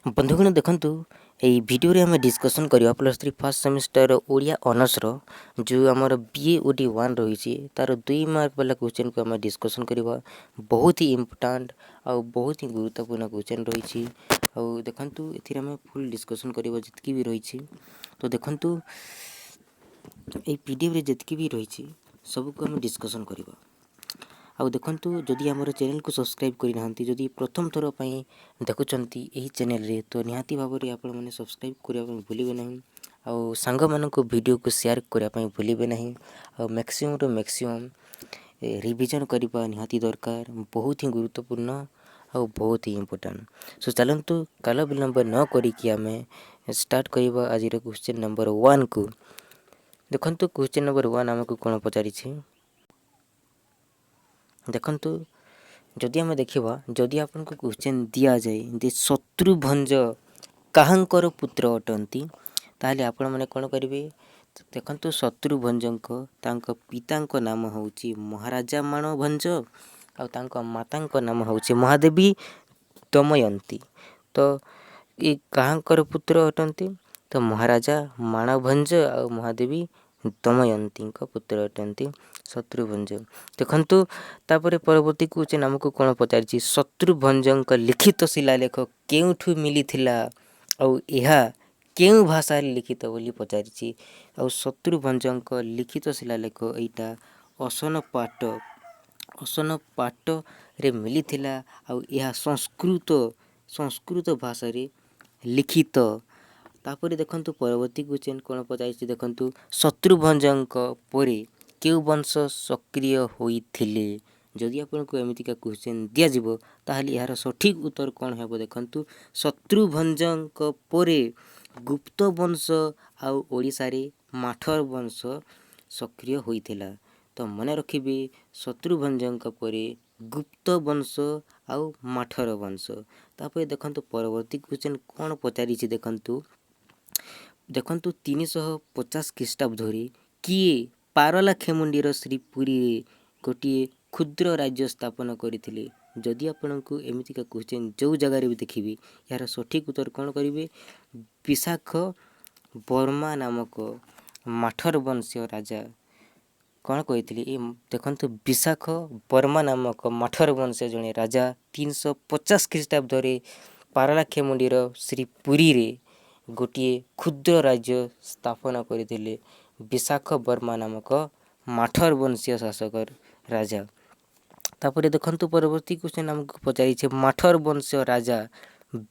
बंधुगण देखंतु एई वीडियो रे हमें डिस्कशन करिया +3 फर्स्ट सेमिस्टर ओडिया ऑनर्स रो जो हमर बीए ओडी 1 रही छी तार 2 मार्क वाला क्वेश्चन को हमें डिस्कशन करिवा। बहुत ही इंपोर्टेंट और बहुत ही गुरुत्वपूर्ण क्वेश्चन रही छी। और देखंतु एथिरे हमें फुल डिस्कशन करिवा जितकी भी रही छी। तो देखंतु एई पीडीएफ रे जितकी भी रही छी सब को हम डिस्कशन करिवा। आउ देखंतु जदि हमर चैनल को सब्सक्राइब करि नाहंती जदि प्रथम थरो पई देखुचंती एही चैनल रे तो निहाती भाबरे आपण माने सब्सक्राइब करिया पई भूलिबे नाही। आउ सांग मानन को वीडियो को शेयर करिया पई भूलिबे नाही। आउ मैक्सिमम टू मैक्सिमम रिवीजन करिबा निहाती दरकार बहुत ही गुरुत्वपूर्ण आउ बहुत ही इंपोर्टेंट। सो चलंतु काल विलंब न करी कि हमें स्टार्ट करिबा आज रे क्वेश्चन नंबर 1 को। देखंतु क्वेश्चन नंबर 1 हमको कोन पचारि छी देखंतु जदि आम देखा जदि आपन को क्वेश्चन दिया जाए जे शत्रुभंज काहंकर पुत्र अटंती ताहले आपण माने कोन करिवे। देखंतु शत्रुभंजक तांक पितांक नाम होउची महाराजा माणभंज आ तांक मातांक नाम होउची महादेवी दमयंती। तो ये काहंकर पुत्र अटंती तो महाराजा माणभंज आ महादेवी दमयंती पुत्र अटंती शत्रुभंज। देखंतु तापरे परवर्ती क्वेश्चन हमको कोन पचारिछि शत्रुभंजक लिखित शिलालेख केउठु मिलिथिला औ एहा केउ भाषा लिखित बोली पचारिछि। और शत्रुभंजक लिखित शिलालेख एटा असन पाट रे मिलिथिला और यह संस्कृत भाषा रे लिखित। तापरे देखंतु परवर्ती क्वेश्चन कोन पचारिछि देखंतु शत्रुभंजक परे केउ वंश सक्रिय होइथिले। जदि आपनको एमितिका क्वेश्चन दिया जिवो ताहले यार सठिक उत्तर कोन हेबो देखंतु शत्रुभंजक परे गुप्त वंश आ ओडिसा रे माठर वंश सक्रिय होइथिला। तो मन रखिबे शत्रुभंजक परे गुप्त वंश आ माठर वंश। तापरे देखंतु परवर्ती क्वेश्चन कोन पचारिछि देखंतु 350 ख्रीष्टाब्द धरि किए पारलाखेमुंडीर श्रीपुरी रे गोटिए क्षुद्र राज्य स्थापन करथिले। जदि आपनको एमितिका क्वेश्चन जो जगह रे भी देखिबे यार सठिक उत्तर कोन करिवे विशाख वर्मा नामक माठर वंशीय राजा कोन कहिथिले। ए देखंतु विशाख वर्मा नामक माठर वंशीय जने राजा 350 ख्रीष्टाब्द रे पारलाखेमुंडीर श्रीपुरी रे गोटिए क्षुद्र राज्य स्थापन करथिले विशाख वर्मा नामक माठर वंशीय शासक राजा। तापरे देखंतु परवर्ती क्वेश्चन हमको पचारिछे माठर वंशीय राजा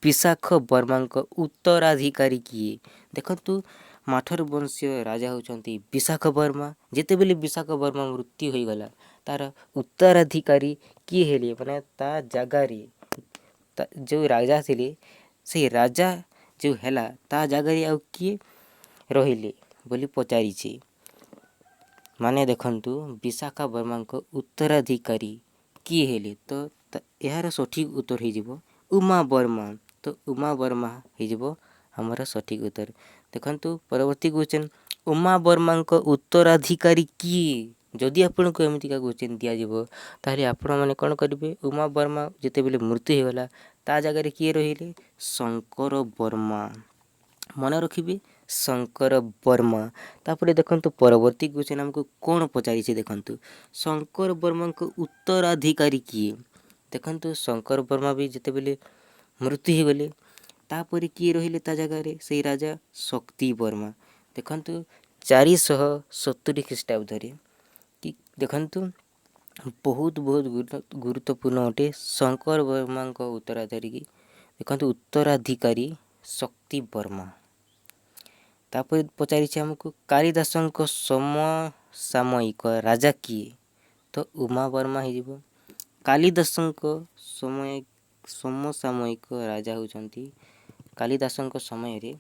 विशाख वर्मांक उत्तराधिकारी किए। देखंतु माठर वंशीय राजा होचंती विशाख वर्मा। जेते बेले विशाख वर्मा मृत्यु होई गला तार उत्तराधिकारी किए हेले माने ता जगारी जो राजा थिले से राजा जो हेला ता जगारी आ किए रहिले बोली पचारिछे। माने देखंतु विशाखा वर्मांक उत्तराधिकारी किए हेले तो यार सठिक उत्तर हे जिवो उमा वर्मा। तो उमा वर्मा हे जिवो हमर सठिक उत्तर। देखंतु परवर्ती क्वेश्चन उमा वर्मांक उत्तराधिकारी किए। जदि आपनको एमितिका क्वेश्चन दिया जिवो ताहले आपण माने कोन करिवे उमा वर्मा जेते बेले मृत्यु हे गला ता जगह रे किए रहिले शंकर वर्मा। मन रखिबे शंकर वर्मा। तापरे देखंतु परवर्ती क्वेश्चन हमको कोन पचारिछे देखंतु शंकर वर्मा को उत्तराधिकारी किए। देखंतु शंकर वर्मा भी जेते बेले मृत्यु हे गले तापरे किए रहिले ता जगह रे सेही राजा शक्ति वर्मा। देखंतु 470 ख्रीष्टाब्द रे कि देखंतु बहुत गुरुत्वपूर्ण अटे शंकर वर्मा को उत्तराधिकारी देखंतु उत्तराधिकारी शक्ति वर्मा। तापर पचारिछे हमको कालिदासंक समसामयिक राजा किए। तो उमा वर्मा हे जिवो कालिदासंक समसामयिक राजा होचंती कालिदासंक समय रे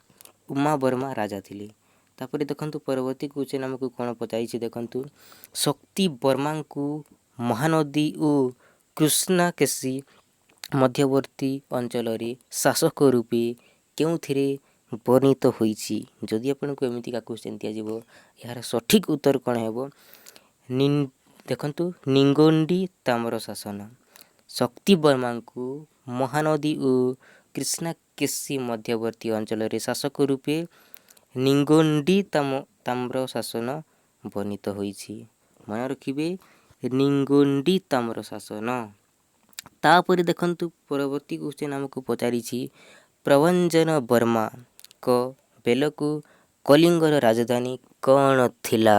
उमा वर्मा राजा थिले। तापर देखंतु परवर्ती क्वेश्चन हमको कोन पचारिछे देखंतु शक्ति वर्मा को महानदी ओ कृष्णाकेशी मध्यवर्ती अंचल रे शासक रूपे केउथिरे वर्णित होईछि। जदि आपनको एमितिका क्वेश्चन दिया जिवो यार सठिक उत्तर कोन हेबो देखंतु निंगोंडी ताम्र शासन। शक्ति वर्मा को महानदी ओ କ୍ରିଷ୍ଣାକେଶୀ ମଧ୍ୟବର୍ତ୍ତୀ ଅଞ୍ଚଳରେ ଶାସକ ରୂପେ ନିଙ୍ଗୋଣ୍ଡି ତାମ୍ର ଶାସନ ବର୍ଣ୍ଣିତ ହୋଇଛି। ମନେ ରଖିବେ ନିଙ୍ଗୋଣ୍ଡି ତାମ୍ର ଶାସନ। ତାପରେ ଦେଖନ୍ତୁ ପରବର୍ତ୍ତୀ କ୍ୱେଶ୍ଚନ୍ ଆମକୁ ପଚାରିଛି ପ୍ରଭଞ୍ଜନ ବର୍ମାଙ୍କ ବେଳକୁ କଳିଙ୍ଗର ରାଜଧାନୀ କ'ଣ ଥିଲା?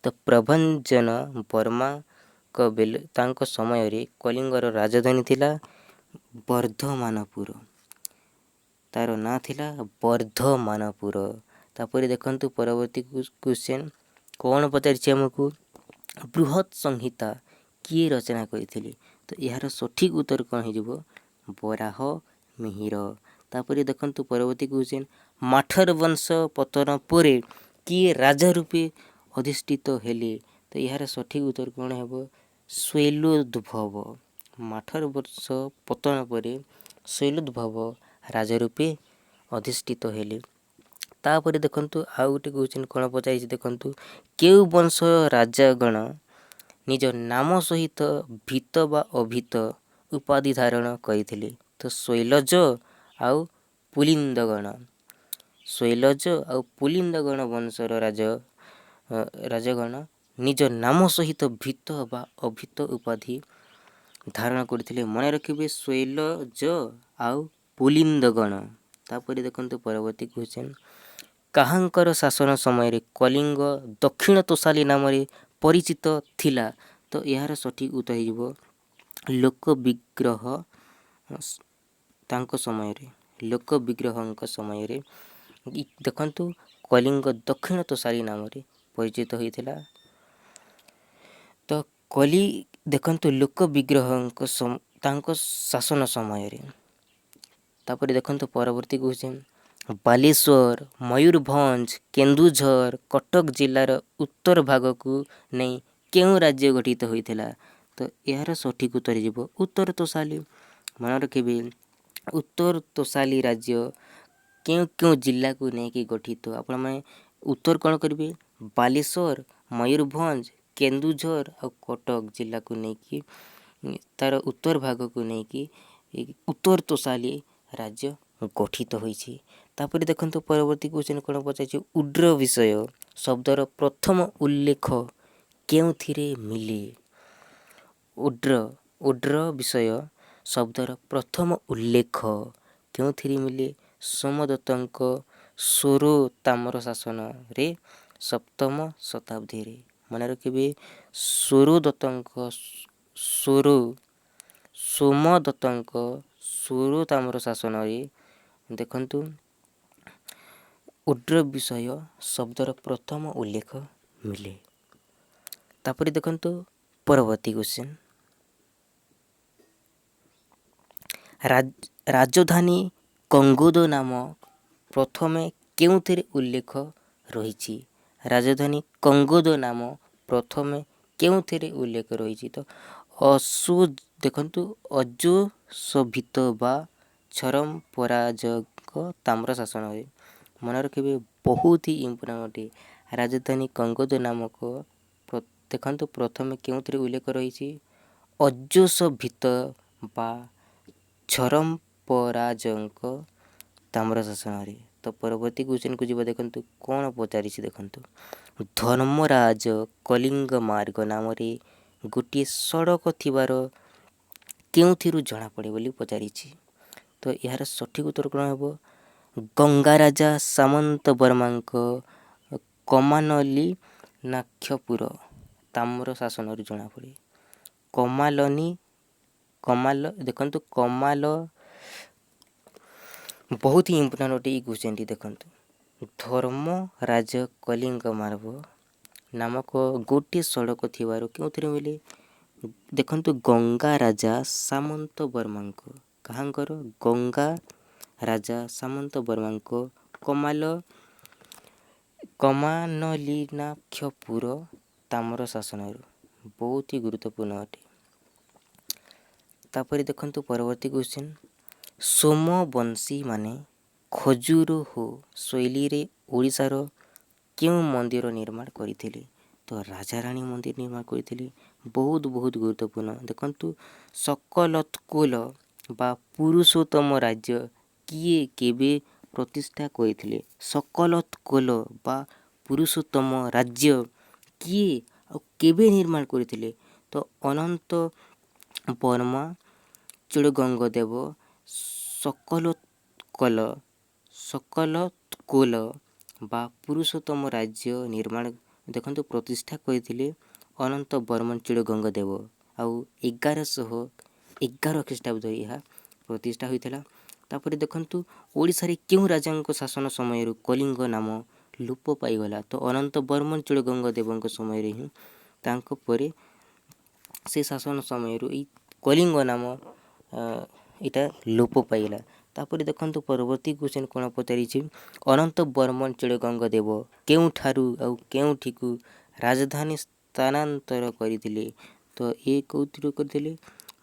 ତ ପ୍ରଭଞ୍ଜନ ବର୍ମାଙ୍କ ତାଙ୍କ ସମୟରେ କଳିଙ୍ଗର ରାଜଧାନୀ ଥିଲା ବର୍ଦ୍ଧମାନପୁର। ତାର ନାଁ ଥିଲା ବର୍ଦ୍ଧମାନପୁର। ତାପରେ ଦେଖନ୍ତୁ ପରବର୍ତ୍ତୀ କ୍ୱେଶ୍ଚନ୍ କ'ଣ ପଚାରିଛି ଆମକୁ ବୃହତ୍ ସଂହିତା କିଏ ରଚନା କରିଥିଲେ? ତ ଏହାର ସଠିକ୍ ଉତ୍ତର କ'ଣ ହେଇଯିବ ବରାହ ମିହିର। ତାପରେ ଦେଖନ୍ତୁ ପରବର୍ତ୍ତୀ କ୍ୱେଶ୍ଚନ୍ ମାଠର ବଂଶ ପତନ ପରେ କିଏ ରାଜା ରୂପେ ଅଧିଷ୍ଠିତ ହେଲେ? ତ ଏହାର ସଠିକ୍ ଉତ୍ତର କ'ଣ ହେବ ଶୈଲୋଦ୍ଭବ। ମାଠର ବଂଶ ପତନ ପରେ ଶୈଲୋଦ୍ଭବ ରାଜା ରୂପେ ଅଧିଷ୍ଠିତ ହେଲେ। ତାପରେ ଦେଖନ୍ତୁ ଆଉ ଗୋଟେ କ୍ୱେଶ୍ଚନ୍ କ'ଣ ପଚାରିଛି ଦେଖନ୍ତୁ କେଉଁ ବଂଶ ରାଜାଗଣ ନିଜ ନାମ ସହିତ ଭୀତ ବା ଅଭୀତ ଉପାଧି ଧାରଣ କରିଥିଲେ? ତ ଶୈଲଜ ଆଉ ପୁଲିନ୍ଦଗଣ। ଶୈଲଜ ଆଉ ପୁଲିନ୍ଦଗଣ ବଂଶର ରାଜଗଣ ନିଜ ନାମ ସହିତ ଭୀତ ବା ଅଭୀତ ଉପାଧି ଧାରଣ କରିଥିଲେ। ମନେ ରଖିବେ ଶୈଲଜ ଆଉ ପୁଲିନ୍ଦଗଣ। ତାପରେ ଦେଖନ୍ତୁ ପରବର୍ତ୍ତୀ କ୍ୱେଶ୍ଚନ୍ କାହାଙ୍କର ଶାସନ ସମୟରେ କଳିଙ୍ଗ ଦକ୍ଷିଣ ତୋଷାଲି ନାମରେ ପରିଚିତ ଥିଲା? ତ ଏହାର ସଠିକ୍ ଉତ୍ତର ହେଇଯିବ ଲୋକବିଗ୍ରହ ତାଙ୍କ ସମୟରେ ଲୋକବିଗ୍ରହଙ୍କ ସମୟରେ ଦେଖନ୍ତୁ କଳିଙ୍ଗ ଦକ୍ଷିଣ ତୋଷାଲି ନାମରେ ପରିଚିତ ହୋଇଥିଲା। ତ ଦେଖନ୍ତୁ ଲୋକବିଗ୍ରହଙ୍କ ତାଙ୍କ ଶାସନ ସମୟରେ। ତାପରେ ଦେଖନ୍ତୁ ପରବର୍ତ୍ତୀ କ୍ୱେଶ୍ଚନ୍ ବାଲେଶ୍ୱର ମୟୂରଭଞ୍ଜ କେନ୍ଦୁଝର କଟକ ଜିଲ୍ଲାର ଉତ୍ତର ଭାଗକୁ ନେଇ କେଉଁ ରାଜ୍ୟ ଗଠିତ ହୋଇଥିଲା? ତ ଏହାର ସଠିକ୍ ଉତ୍ତର ଯିବ ଉତ୍ତର ତୋଷାଲି। ମନେ ରଖିବେ ଉତ୍ତର ତୋଷାଲି ରାଜ୍ୟ କେଉଁ କେଉଁ ଜିଲ୍ଲାକୁ ନେଇକି ଗଠିତ? ଆପଣମାନେ ଉତ୍ତର କ'ଣ କରିବେ ବାଲେଶ୍ୱର ମୟୂରଭଞ୍ଜ କେନ୍ଦୁଝର ଆଉ କଟକ ଜିଲ୍ଲାକୁ ନେଇକି ତାର ଉତ୍ତର ଭାଗକୁ ନେଇକି ଉତ୍ତର ତୋଷାଲି ରାଜ୍ୟ ଗଠିତ ହୋଇଛି। ତାପରେ ଦେଖନ୍ତୁ ପରବର୍ତ୍ତୀ କ୍ୱେଶ୍ଚନ୍ କ'ଣ ପଚାରିଛି ଉଡ୍ର ବିଷୟ ଶବ୍ଦର ପ୍ରଥମ ଉଲ୍ଲେଖ କେଉଁଥିରେ ମିଳେ? ଉଡ୍ର ବିଷୟ ଶବ୍ଦର ପ୍ରଥମ ଉଲ୍ଲେଖ କେଉଁଥିରେ ମିଳେ? ସୋମଦତ୍ତଙ୍କ ସୋର ତାମ୍ର ଶାସନରେ ସପ୍ତମ ଶତାବ୍ଦୀରେ। ମନେ ରଖିବେ ସୋମଦତ୍ତଙ୍କ ସୋର ତାମ୍ର ଶାସନରେ ଦେଖନ୍ତୁ ଉଡ୍ର ବିଷୟ ଶବ୍ଦର ପ୍ରଥମ ଉଲ୍ଲେଖ ମିଳେ। ତାପରେ ଦେଖନ୍ତୁ ପରବର୍ତ୍ତୀ କ୍ୱେଶ୍ଚନ୍ ରାଜଧାନୀ କଙ୍ଗୋଦ ନାମ ପ୍ରଥମେ କେଉଁଥିରେ ଉଲ୍ଲେଖ ରହିଛି? ରାଜଧାନୀ କଙ୍ଗୋଦ ନାମ ପ୍ରଥମେ କେଉଁଥିରେ ଉଲ୍ଲେଖ ରହିଛି? ତ ଦେଖନ୍ତୁ ଅଜୋସଭିତ ବା ଛରମ୍ପରାଜଙ୍କ ତାମ୍ର ଶାସନରେ। ମନେ ରଖିବେ ବହୁତ ହି ଇମ୍ପୋର୍ଟାଣ୍ଟ ଅଟେ। ରାଜଧାନୀ କଙ୍ଗୋଦ ନାମକ ଦେଖନ୍ତୁ ପ୍ରଥମେ କେଉଁଥିରେ ଉଲ୍ଲେଖ ରହିଛି ଅଜୋସଭିତ ବା ଛରମ୍ପରାଜଙ୍କ ତାମ୍ର ଶାସନରେ। ତ ପରବର୍ତ୍ତୀ କ୍ୱେଶ୍ଚନ୍କୁ ଯିବା ଦେଖନ୍ତୁ କ'ଣ ପଚାରିଛି ଦେଖନ୍ତୁ ଧର୍ମରାଜ କଳିଙ୍ଗ ମାର୍ଗ ନାମରେ ଗୋଟିଏ ସଡ଼କ ଥିବାର କେଉଁଥିରୁ ଜଣାପଡ଼େ ବୋଲି ପଚାରିଛି? ତ ଏହାର ସଠିକ୍ ଉତ୍ତର କ'ଣ ହେବ ଗଙ୍ଗାରାଜା ସାମନ୍ତ ବର୍ମାଙ୍କ କମାଲନି ନାକ୍ଷପୁର ତାମ୍ର ଶାସନରୁ ଜଣାପଡ଼େ। ଦେଖନ୍ତୁ କମାଲ ବହୁତ ହି ଇମ୍ପୋର୍ଟାଣ୍ଟ ଅଟେ ଏଇ କ୍ୱେଶ୍ଚନ୍ଟି ଦେଖନ୍ତୁ ଧର୍ମରାଜ କଳିଙ୍ଗ ମାର୍ଗ ନାମକ ଗୋଟିଏ ସଡ଼କ ଥିବାରୁ କେଉଁଥିରେ ମିଳେ? ଦେଖନ୍ତୁ ଗଙ୍ଗା ରାଜା ସାମନ୍ତ ବର୍ମାଙ୍କ କାହାଙ୍କର ଗଙ୍ଗା ରାଜା ସାମନ୍ତ ବର୍ମାଙ୍କ କମାନଲିନାକ୍ଷପୁର ତାମ୍ର ଶାସନରୁ ବହୁତ ହି ଗୁରୁତ୍ୱପୂର୍ଣ୍ଣ ଅଟେ। ତାପରେ ଦେଖନ୍ତୁ ପରବର୍ତ୍ତୀ କ୍ୱେଶ୍ଚନ୍ ସୋମବଂଶୀମାନେ ଖଜୁରହୋ ଶୈଳୀରେ ଓଡ଼ିଶାର କେଉଁ ମନ୍ଦିର ନିର୍ମାଣ କରିଥିଲେ? ତ ରାଜାରାଣୀ ମନ୍ଦିର ନିର୍ମାଣ କରିଥିଲେ। ବହୁତ ଗୁରୁତ୍ୱପୂର୍ଣ୍ଣ ଦେଖନ୍ତୁ ସକଲତକୋଲ ବା ପୁରୁଷୋତ୍ତମ ରାଜ୍ୟ କିଏ କେବେ ପ୍ରତିଷ୍ଠା କରିଥିଲେ? ସକଲୋତ୍କୋଲ ବା ପୁରୁଷୋତ୍ତମ ରାଜ୍ୟ କିଏ ଆଉ କେବେ ନିର୍ମାଣ କରିଥିଲେ? ତ ଅନନ୍ତ ବର୍ମା ଚୂଡ଼ଗଙ୍ଗଦେବ ସକଲୋତ୍କୋଲ ବା ପୁରୁଷୋତ୍ତମ ରାଜ୍ୟ ନିର୍ମାଣ ଦେଖନ୍ତୁ ପ୍ରତିଷ୍ଠା କରିଥିଲେ ଅନନ୍ତ ବର୍ମନ ଚୂଡ଼ଗଙ୍ଗଦେବ। ଆଉ 1111 ଖ୍ରୀଷ୍ଟାବ୍ଦରେ ଏହା ପ୍ରତିଷ୍ଠା ହୋଇଥିଲା। ତାପରେ ଦେଖନ୍ତୁ ଓଡ଼ିଶାରେ କେଉଁ ରାଜାଙ୍କ ଶାସନ ସମୟରୁ କଳିଙ୍ଗ ନାମ ଲୋପ ପାଇଗଲା? ତ ଅନନ୍ତ ବର୍ମନ ଚୂଡ଼ଗଙ୍ଗଦେବଙ୍କ ସମୟରେ ହିଁ ତାଙ୍କ ପରେ ସେ ଶାସନ ସମୟରୁ ଏଇ କଳିଙ୍ଗ ନାମ ଏଇଟା ଲୋପ ପାଇଗଲା। ତାପରେ ଦେଖନ୍ତୁ ପରବର୍ତ୍ତୀ କ୍ୱେଶ୍ଚନ୍ କ'ଣ ପଚାରିଛି? ଅନନ୍ତ ବର୍ମନ ଚୂଡ଼ଗଙ୍ଗଦେବ କେଉଁଠାରୁ ଆଉ କେଉଁଠିକୁ ରାଜଧାନୀ ସ୍ଥାନାନ୍ତର କରିଥିଲେ? ତ ଏ କେଉଁଥିରୁ କରିଥିଲେ?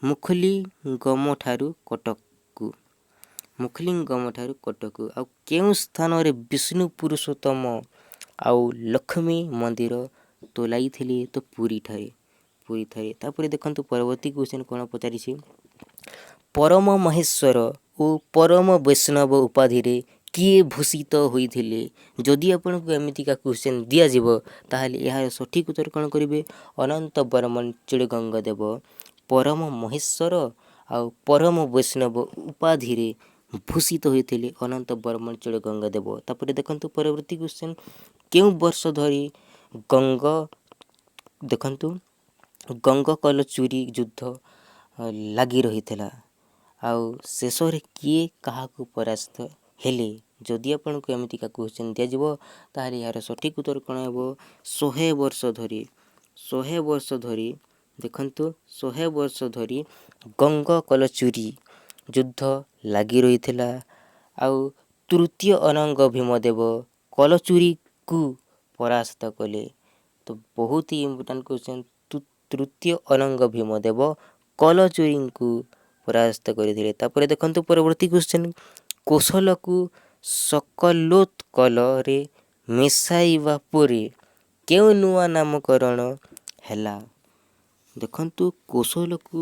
ମୁଖଲିଙ୍ଗମଠାରୁ କଟକକୁ। ମୁଖଲିଙ୍ଗମଠାରୁ କଟକକୁ। ଆଉ କେଉଁ ସ୍ଥାନରେ ବିଷ୍ଣୁ ପୁରୁଷୋତ୍ତମ ଆଉ ଲକ୍ଷ୍ମୀ ମନ୍ଦିର ତୋଳାଇଥିଲେ? ତ ପୁରୀଠାରେ। ତାପରେ ଦେଖନ୍ତୁ ପରବର୍ତ୍ତୀ କ୍ୱେଶ୍ଚନ୍ କ'ଣ ପଚାରିଛି? ପରମ ମହେଶ୍ୱର ଓ ପରମ ବୈଷ୍ଣବ ଉପାଧିରେ କିଏ ଭୂଷିତ ହୋଇଥିଲେ? ଯଦି ଆପଣଙ୍କୁ ଏମିତିକା କ୍ୱେଶ୍ଚନ୍ ଦିଆଯିବ ତାହେଲେ ଏହାର ସଠିକ୍ ଉତ୍ତର କ'ଣ କରିବେ? ଅନନ୍ତ ବର୍ମନ ଚୂଡ଼ଗଙ୍ଗଦେବ ପରମ ମହେଶ୍ୱର ଆଉ ପରମ ବୈଷ୍ଣବ ଉପାଧିରେ ଭୂଷିତ ହୋଇଥିଲେ ଅନନ୍ତ ବର୍ମନ ଚୂଡ଼ଗଙ୍ଗଦେବ। ତାପରେ ଦେଖନ୍ତୁ ପରବର୍ତ୍ତୀ କ୍ୱେଶ୍ଚନ୍ କେଉଁ ବର୍ଷ ଧରି ଗଙ୍ଗକଲଚୁରୀ ଯୁଦ୍ଧ ଲାଗି ରହିଥିଲା? ଆଉ ଶେଷରେ କିଏ କାହାକୁ ପରାସ୍ତ ହେଲେ? ଯଦି ଆପଣଙ୍କୁ ଏମିତିକା କ୍ୱେଶ୍ଚନ୍ ଦିଆଯିବ ତାହେଲେ ଏହାର ସଠିକ୍ ଉତ୍ତର କ'ଣ ହେବ? 100 ବର୍ଷ ଧରି। 100 ବର୍ଷ ଧରି ଦେଖନ୍ତୁ 100 ବର୍ଷ ଧରି ଗଙ୍ଗକଲଚୁରୀ ଯୁଦ୍ଧ ଲାଗି ରହିଥିଲା। ଆଉ ତୃତୀୟ ଅନଙ୍ଗ ଭୀମଦେବ କଲଚୁରୀକୁ ପରାସ୍ତ କଲେ। ତ ବହୁତ ହି ଇମ୍ପୋର୍ଟାଣ୍ଟ କ୍ୱେଶ୍ଚନ୍। ତୃତୀୟ ଅନଙ୍ଗ ଭୀମଦେବ କଲଚୁରୀଙ୍କୁ ପରାସ୍ତ କରିଥିଲେ। ତାପରେ ଦେଖନ୍ତୁ ପରବର୍ତ୍ତୀ କ୍ୱେଶ୍ଚନ୍ କୋଶଲକୁ ସକଲୋତ୍କଳରେ ମିଶାଇବା ପରେ କେଉଁ ନୂଆ ନାମକରଣ ହେଲା? ଦେଖନ୍ତୁ କୋଶଲକୁ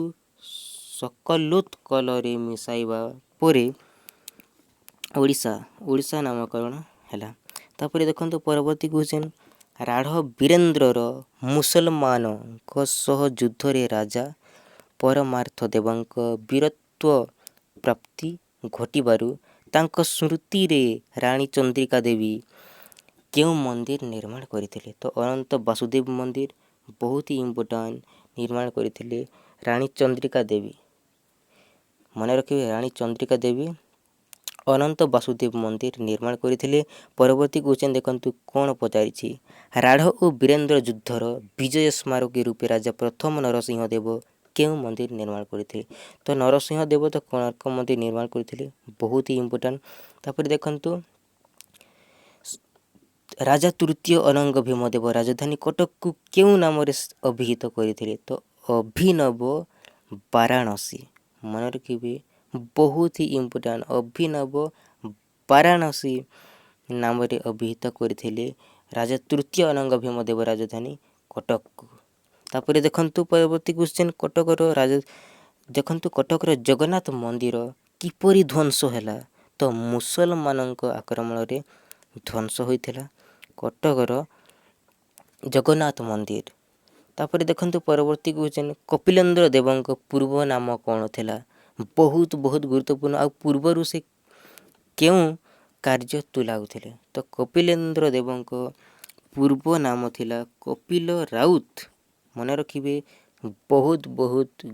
ସକଲୋତ୍କଳରେ ମିଶାଇବା ପରେ ଓଡ଼ିଶା ନାମକରଣ ହେଲା। ତାପରେ ଦେଖନ୍ତୁ ପରବର୍ତ୍ତୀ କ୍ୱେଶ୍ଚନ୍ ରାଢ଼ ବୀରେନ୍ଦ୍ରର ମୁସଲମାନଙ୍କ ସହ ଯୁଦ୍ଧରେ ରାଜା ପରମାର୍ଥ ଦେବଙ୍କ ବୀରତ୍ୱ ପ୍ରାପ୍ତି ଘଟିବାରୁ ତାଙ୍କ ସ୍ମୃତିରେ ରାଣୀ ଚନ୍ଦ୍ରିକା ଦେବୀ କେଉଁ ମନ୍ଦିର ନିର୍ମାଣ କରିଥିଲେ? ତ ଅନନ୍ତ ବାସୁଦେବ ମନ୍ଦିର ବହୁତ ହି ଇମ୍ପୋର୍ଟାଣ୍ଟ ନିର୍ମାଣ କରିଥିଲେ ରାଣୀ ଚନ୍ଦ୍ରିକା ଦେବୀ। ମନେ ରଖିବେ ରାଣୀ ଚନ୍ଦ୍ରିକା ଦେବୀ ଅନନ୍ତ ବାସୁଦେବ ମନ୍ଦିର ନିର୍ମାଣ କରିଥିଲେ। ପରବର୍ତ୍ତୀ କ୍ୱେଶ୍ଚନ୍ ଦେଖନ୍ତୁ କ'ଣ ପଚାରିଛି? ରାଢ଼ ଓ ବୀରେନ୍ଦ୍ର ଯୁଦ୍ଧର ବିଜୟ ସ୍ମାରକୀ ରୂପେ ରାଜା ପ୍ରଥମ ନରସିଂହ ଦେବ କେଉଁ ମନ୍ଦିର ନିର୍ମାଣ କରିଥିଲେ? ତ ନରସିଂହ ଦେବ ତ କୋଣାର୍କ ମନ୍ଦିର ନିର୍ମାଣ କରିଥିଲେ। ବହୁତ ହି ଇମ୍ପୋର୍ଟାଣ୍ଟ। ତାପରେ ଦେଖନ୍ତୁ ରାଜା ତୃତୀୟ ଅନଙ୍ଗ ଭୀମଦେବ ରାଜଧାନୀ କଟକକୁ କେଉଁ ନାମରେ ଅଭିହିତ କରିଥିଲେ? ତ ଅଭିନବ ବାରାଣସୀ। ମନେ ରଖିବେ ବହୁତ ହି ଇମ୍ପୋର୍ଟାଣ୍ଟ। ଅଭିନବ ବାରାଣସୀ ନାମରେ ଅଭିହିତ କରିଥିଲେ ରାଜା ତୃତୀୟ ଅନଙ୍ଗ ଭୀମଦେବ ରାଜଧାନୀ କଟକକୁ। ତାପରେ ଦେଖନ୍ତୁ ପରବର୍ତ୍ତୀ କ୍ୱେଶ୍ଚନ୍ ଦେଖନ୍ତୁ କଟକର ଜଗନ୍ନାଥ ମନ୍ଦିର କିପରି ଧ୍ୱଂସ ହେଲା? ତ ମୁସଲମାନଙ୍କ ଆକ୍ରମଣରେ ଧ୍ୱଂସ ହୋଇଥିଲା କଟକର ଜଗନ୍ନାଥ ମନ୍ଦିର। ତାପରେ ଦେଖନ୍ତୁ ପରବର୍ତ୍ତୀ କ୍ୱେଶ୍ଚନ୍ କପିଳେନ୍ଦ୍ର ଦେବଙ୍କ ପୂର୍ବ ନାମ କ'ଣ ଥିଲା? ବହୁତ ଗୁରୁତ୍ୱପୂର୍ଣ୍ଣ। ଆଉ ପୂର୍ବରୁ ସେ କେଉଁ କାର୍ଯ୍ୟ ତୁଲାଉଥିଲେ? ତ କପିଳେନ୍ଦ୍ର ଦେବଙ୍କ ପୂର୍ବ ନାମ ଥିଲା କପିଳ ରାଉତ। ମନେ ରଖିବେ ବହୁତ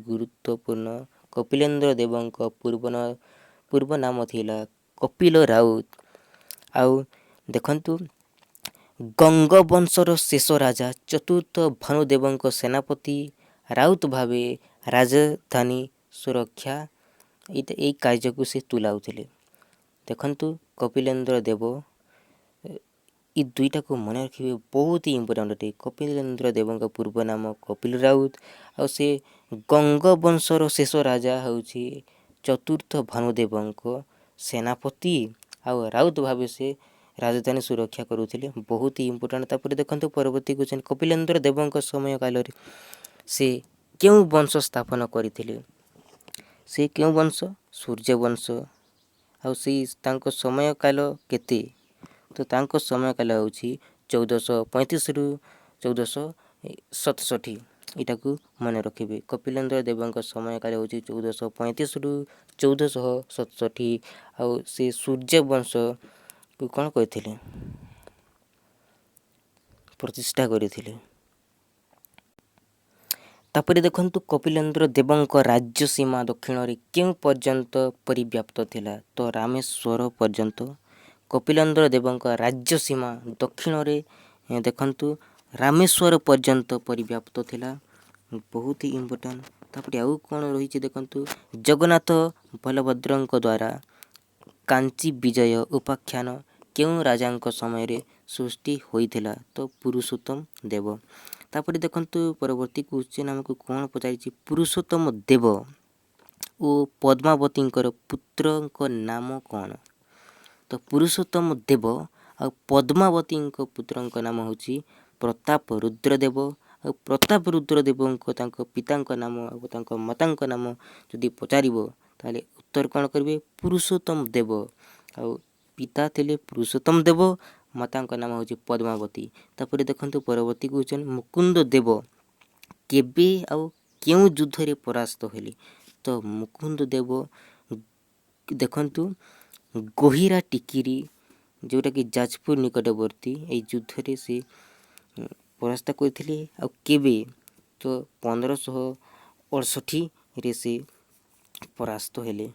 ଗୁରୁତ୍ୱପୂର୍ଣ୍ଣ। କପିଳେନ୍ଦ୍ର ଦେବଙ୍କ ପୂର୍ବ ନାମ ଥିଲା କପିଳ ରାଉତ। ଆଉ ଦେଖନ୍ତୁ ଗଙ୍ଗବଂଶର ଶେଷ ରାଜା ଚତୁର୍ଥ ଭାନୁଦେବଙ୍କ ସେନାପତି ରାଉତ ଭାବେ ରାଜଧାନୀ ସୁରକ୍ଷା ଏଇ କାର୍ଯ୍ୟକୁ ସେ ତୁଲାଉଥିଲେ। ଦେଖନ୍ତୁ କପିଳେନ୍ଦ୍ର ଦେବ ଏ ଦୁଇଟାକୁ ମନେ ରଖିବେ ବହୁତ ହି ଇମ୍ପୋର୍ଟାଣ୍ଟ ଅଟେ। କପିଳେନ୍ଦ୍ର ଦେବଙ୍କ ପୂର୍ବ ନାମ କପିଳ ରାଉତ। ଆଉ ସେ ଗଙ୍ଗବଂଶର ଶେଷ ରାଜା ହେଉଛି ଚତୁର୍ଥ ଭାନୁଦେବଙ୍କ ସେନାପତି। ଆଉ ରାଉତ ଭାବେ ସେ ରାଜଧାନୀ ସୁରକ୍ଷା କରୁଥିଲେ। ବହୁତ ହି ଇମ୍ପୋର୍ଟାଣ୍ଟ। ତାପରେ ଦେଖନ୍ତୁ ପରବର୍ତ୍ତୀ କ୍ୱେଶ୍ଚନ୍ କପିଳେନ୍ଦ୍ର ଦେବଙ୍କ ସମୟ କାଳରେ ସେ କେଉଁ ବଂଶ ସ୍ଥାପନ କରିଥିଲେ? ସେ କେଉଁ ବଂଶ? ସୂର୍ଯ୍ୟବଂଶ। ଆଉ ସେଇ ତାଙ୍କ ସମୟ କାଳ କେତେ? ତ ତାଙ୍କ ସମୟ କାଳ ହେଉଛି 1435ରୁ 1467। ଏଇଟାକୁ ମନେ ରଖିବେ। କପିଳେନ୍ଦ୍ର ଦେବଙ୍କ ସମୟ କାଳ ହେଉଛି 1435ରୁ 1467। ଆଉ ସେ ସୂର୍ଯ୍ୟବଂଶକୁ କ'ଣ କରିଥିଲେ? ପ୍ରତିଷ୍ଠା କରିଥିଲେ। ତାପରେ ଦେଖନ୍ତୁ କପିଳେନ୍ଦ୍ର ଦେବଙ୍କ ରାଜ୍ୟ ସୀମା ଦକ୍ଷିଣରେ କେଉଁ ପର୍ଯ୍ୟନ୍ତ ପରିବ୍ୟାପ୍ତ ଥିଲା? ତ ରାମେଶ୍ୱର ପର୍ଯ୍ୟନ୍ତ। କପିଳେନ୍ଦ୍ର ଦେବଙ୍କ ରାଜ୍ୟ ସୀମା ଦକ୍ଷିଣରେ ଦେଖନ୍ତୁ ରାମେଶ୍ୱର ପର୍ଯ୍ୟନ୍ତ ପରିବ୍ୟାପ୍ତ ଥିଲା। ବହୁତ ହି ଇମ୍ପୋର୍ଟାଣ୍ଟ। ତାପରେ ଆଉ କ'ଣ ରହିଛି ଦେଖନ୍ତୁ, ଜଗନ୍ନାଥ ବଳଭଦ୍ରଙ୍କ ଦ୍ୱାରା କାଞ୍ଚି ବିଜୟ ଉପାଖ୍ୟାନ କେଉଁ ରାଜାଙ୍କ ସମୟରେ ସୃଷ୍ଟି ହୋଇଥିଲା? ତ ପୁରୁଷୋତ୍ତମ ଦେବ। ତାପରେ ଦେଖନ୍ତୁ ପରବର୍ତ୍ତୀ କ୍ୱେଶ୍ଚିନ୍ ଆମକୁ କ'ଣ ପଚାରିଛି? ପୁରୁଷୋତ୍ତମ ଦେବ ଓ ପଦ୍ମାବତୀଙ୍କର ପୁତ୍ରଙ୍କ ନାମ କ'ଣ? ତ ପୁରୁଷୋତ୍ତମ ଦେବ ଆଉ ପଦ୍ମାବତୀଙ୍କ ପୁତ୍ରଙ୍କ ନାମ ହେଉଛି ପ୍ରତାପ ରୁଦ୍ର ଦେବ। ଆଉ ପ୍ରତାପ ରୁଦ୍ର ଦେବଙ୍କ ତାଙ୍କ ପିତାଙ୍କ ନାମ ଆଉ ତାଙ୍କ ମାତାଙ୍କ ନାମ ଯଦି ପଚାରିବ ତାହେଲେ ଉତ୍ତର କ'ଣ କରିବେ? ପୁରୁଷୋତ୍ତମ ଦେବ। ଆଉ ପିତା ଥିଲେ ପୁରୁଷୋତ୍ତମ ଦେବ, ମାତାଙ୍କ ନାମ ହେଉଛି ପଦ୍ମାବତୀ। ତାପରେ ଦେଖନ୍ତୁ ପରବର୍ତ୍ତୀ କ୍ୱେଶ୍ଚିନ୍, ମୁକୁନ୍ଦ ଦେବ କେବେ ଆଉ କେଉଁ ଯୁଦ୍ଧରେ ପରାସ୍ତ ହେଲେ? ତ ମୁକୁନ୍ଦ ଦେବ ଦେଖନ୍ତୁ ଗହିରା ଟିକିରି, ଯେଉଁଟାକି ଯାଜପୁର ନିକଟବର୍ତ୍ତୀ, ଏଇ ଯୁଦ୍ଧରେ ସେ ପରାସ୍ତ କରିଥିଲେ। ଆଉ କେବେ? ତ 1568ରେ ସେ ପରାସ୍ତ ହେଲେ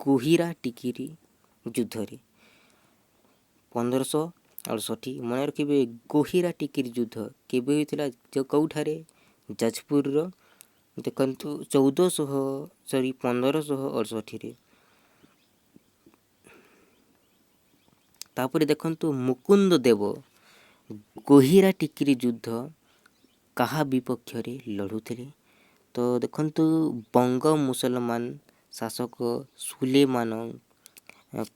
ଗହିରା ଟିକିରି ଯୁଦ୍ଧରେ। 1568 ମନେ ରଖିବେ। ଗହିରା ଟିକିରି ଯୁଦ୍ଧ କେବେ ହୋଇଥିଲା? କେଉଁଠାରେ? ଯାଜପୁରର ଦେଖନ୍ତୁ 1568ରେ। ତାପରେ ଦେଖନ୍ତୁ ମୁକୁନ୍ଦ ଦେବ ଗହିରା ଟିକିରି ଯୁଦ୍ଧ କାହା ବିପକ୍ଷରେ ଲଢ଼ୁଥିଲେ? ତ ଦେଖନ୍ତୁ ବଙ୍ଗ ମୁସଲମାନ ଶାସକ ସୁଲେମାନ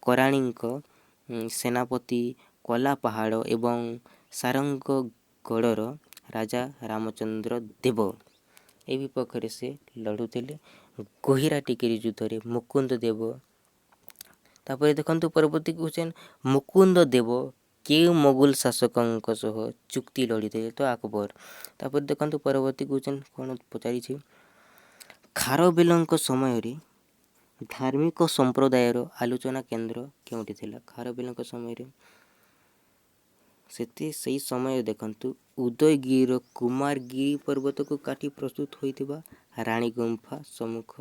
କରାଣୀଙ୍କ ସେନାପତି କଳାପାହାଡ଼ ଏବଂ ସାରଙ୍ଗଗଡ଼ର ରାଜା ରାମଚନ୍ଦ୍ର ଦେବ ଏ ବିପକ୍ଷରେ ସେ ଲଢ଼ୁଥିଲେ ଗହିରା ଟିକିରି ଯୁଦ୍ଧରେ ମୁକୁନ୍ଦ ଦେବ। ତାପରେ ଦେଖନ୍ତୁ ପରବର୍ତ୍ତୀ କ୍ୱେଶ୍ଚିନ୍, ମୁକୁନ୍ଦ ଦେବ କେଉଁ ମୋଗଲ ଶାସକଙ୍କ ସହ ଚୁକ୍ତି ଲଢ଼ିଥିଲେ? ତ ଆକବର। ତାପରେ ଦେଖନ୍ତୁ ପରବର୍ତ୍ତୀ କ୍ୱେଶ୍ଚିନ୍ କ'ଣ ପଚାରିଛି? ଖାରବେଳଙ୍କ ସମୟରେ ଧାର୍ମିକ ସମ୍ପ୍ରଦାୟର ଆଲୋଚନା କେନ୍ଦ୍ର କେଉଁଠି ଥିଲା? ଖାରବେଳଙ୍କ ସମୟରେ ସେଇ ସମୟରେ ଦେଖନ୍ତୁ ଉଦୟଗିରିର କୁମାରଗିରି ପର୍ବତକୁ କାଟି ପ୍ରସ୍ତୁତ ହୋଇଥିବା ରାଣୀ ଗୁମ୍ଫା ସମ୍ମୁଖ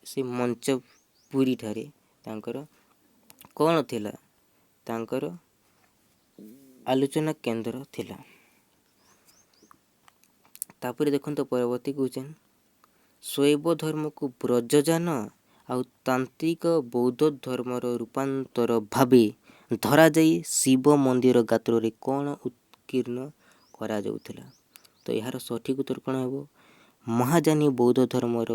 ସେ ମଞ୍ଚପୁରୀଠାରେ ତାଙ୍କର କ'ଣ ଥିଲା? ତାଙ୍କର ଆଲୋଚନା କେନ୍ଦ୍ର ଥିଲା। ତାପରେ ଦେଖନ୍ତୁ ପରବର୍ତ୍ତୀ କ୍ୱେଶ୍ଚିନ୍, ଶୈବ ଧର୍ମକୁ ବ୍ରଜଯାନ ଆଉ ତାନ୍ତ୍ରିକ ବୌଦ୍ଧ ଧର୍ମର ରୂପାନ୍ତର ଭାବେ ଧରାଯାଇ ଶିବ ମନ୍ଦିର ଗାତ୍ରରେ କ'ଣ ଉତ୍କୀର୍ଣ୍ଣ କରାଯାଉଥିଲା? ତ ଏହାର ସଠିକ୍ ଉତ୍ତର କ'ଣ ହେବ? ମହାଯାନୀ ବୌଦ୍ଧ ଧର୍ମର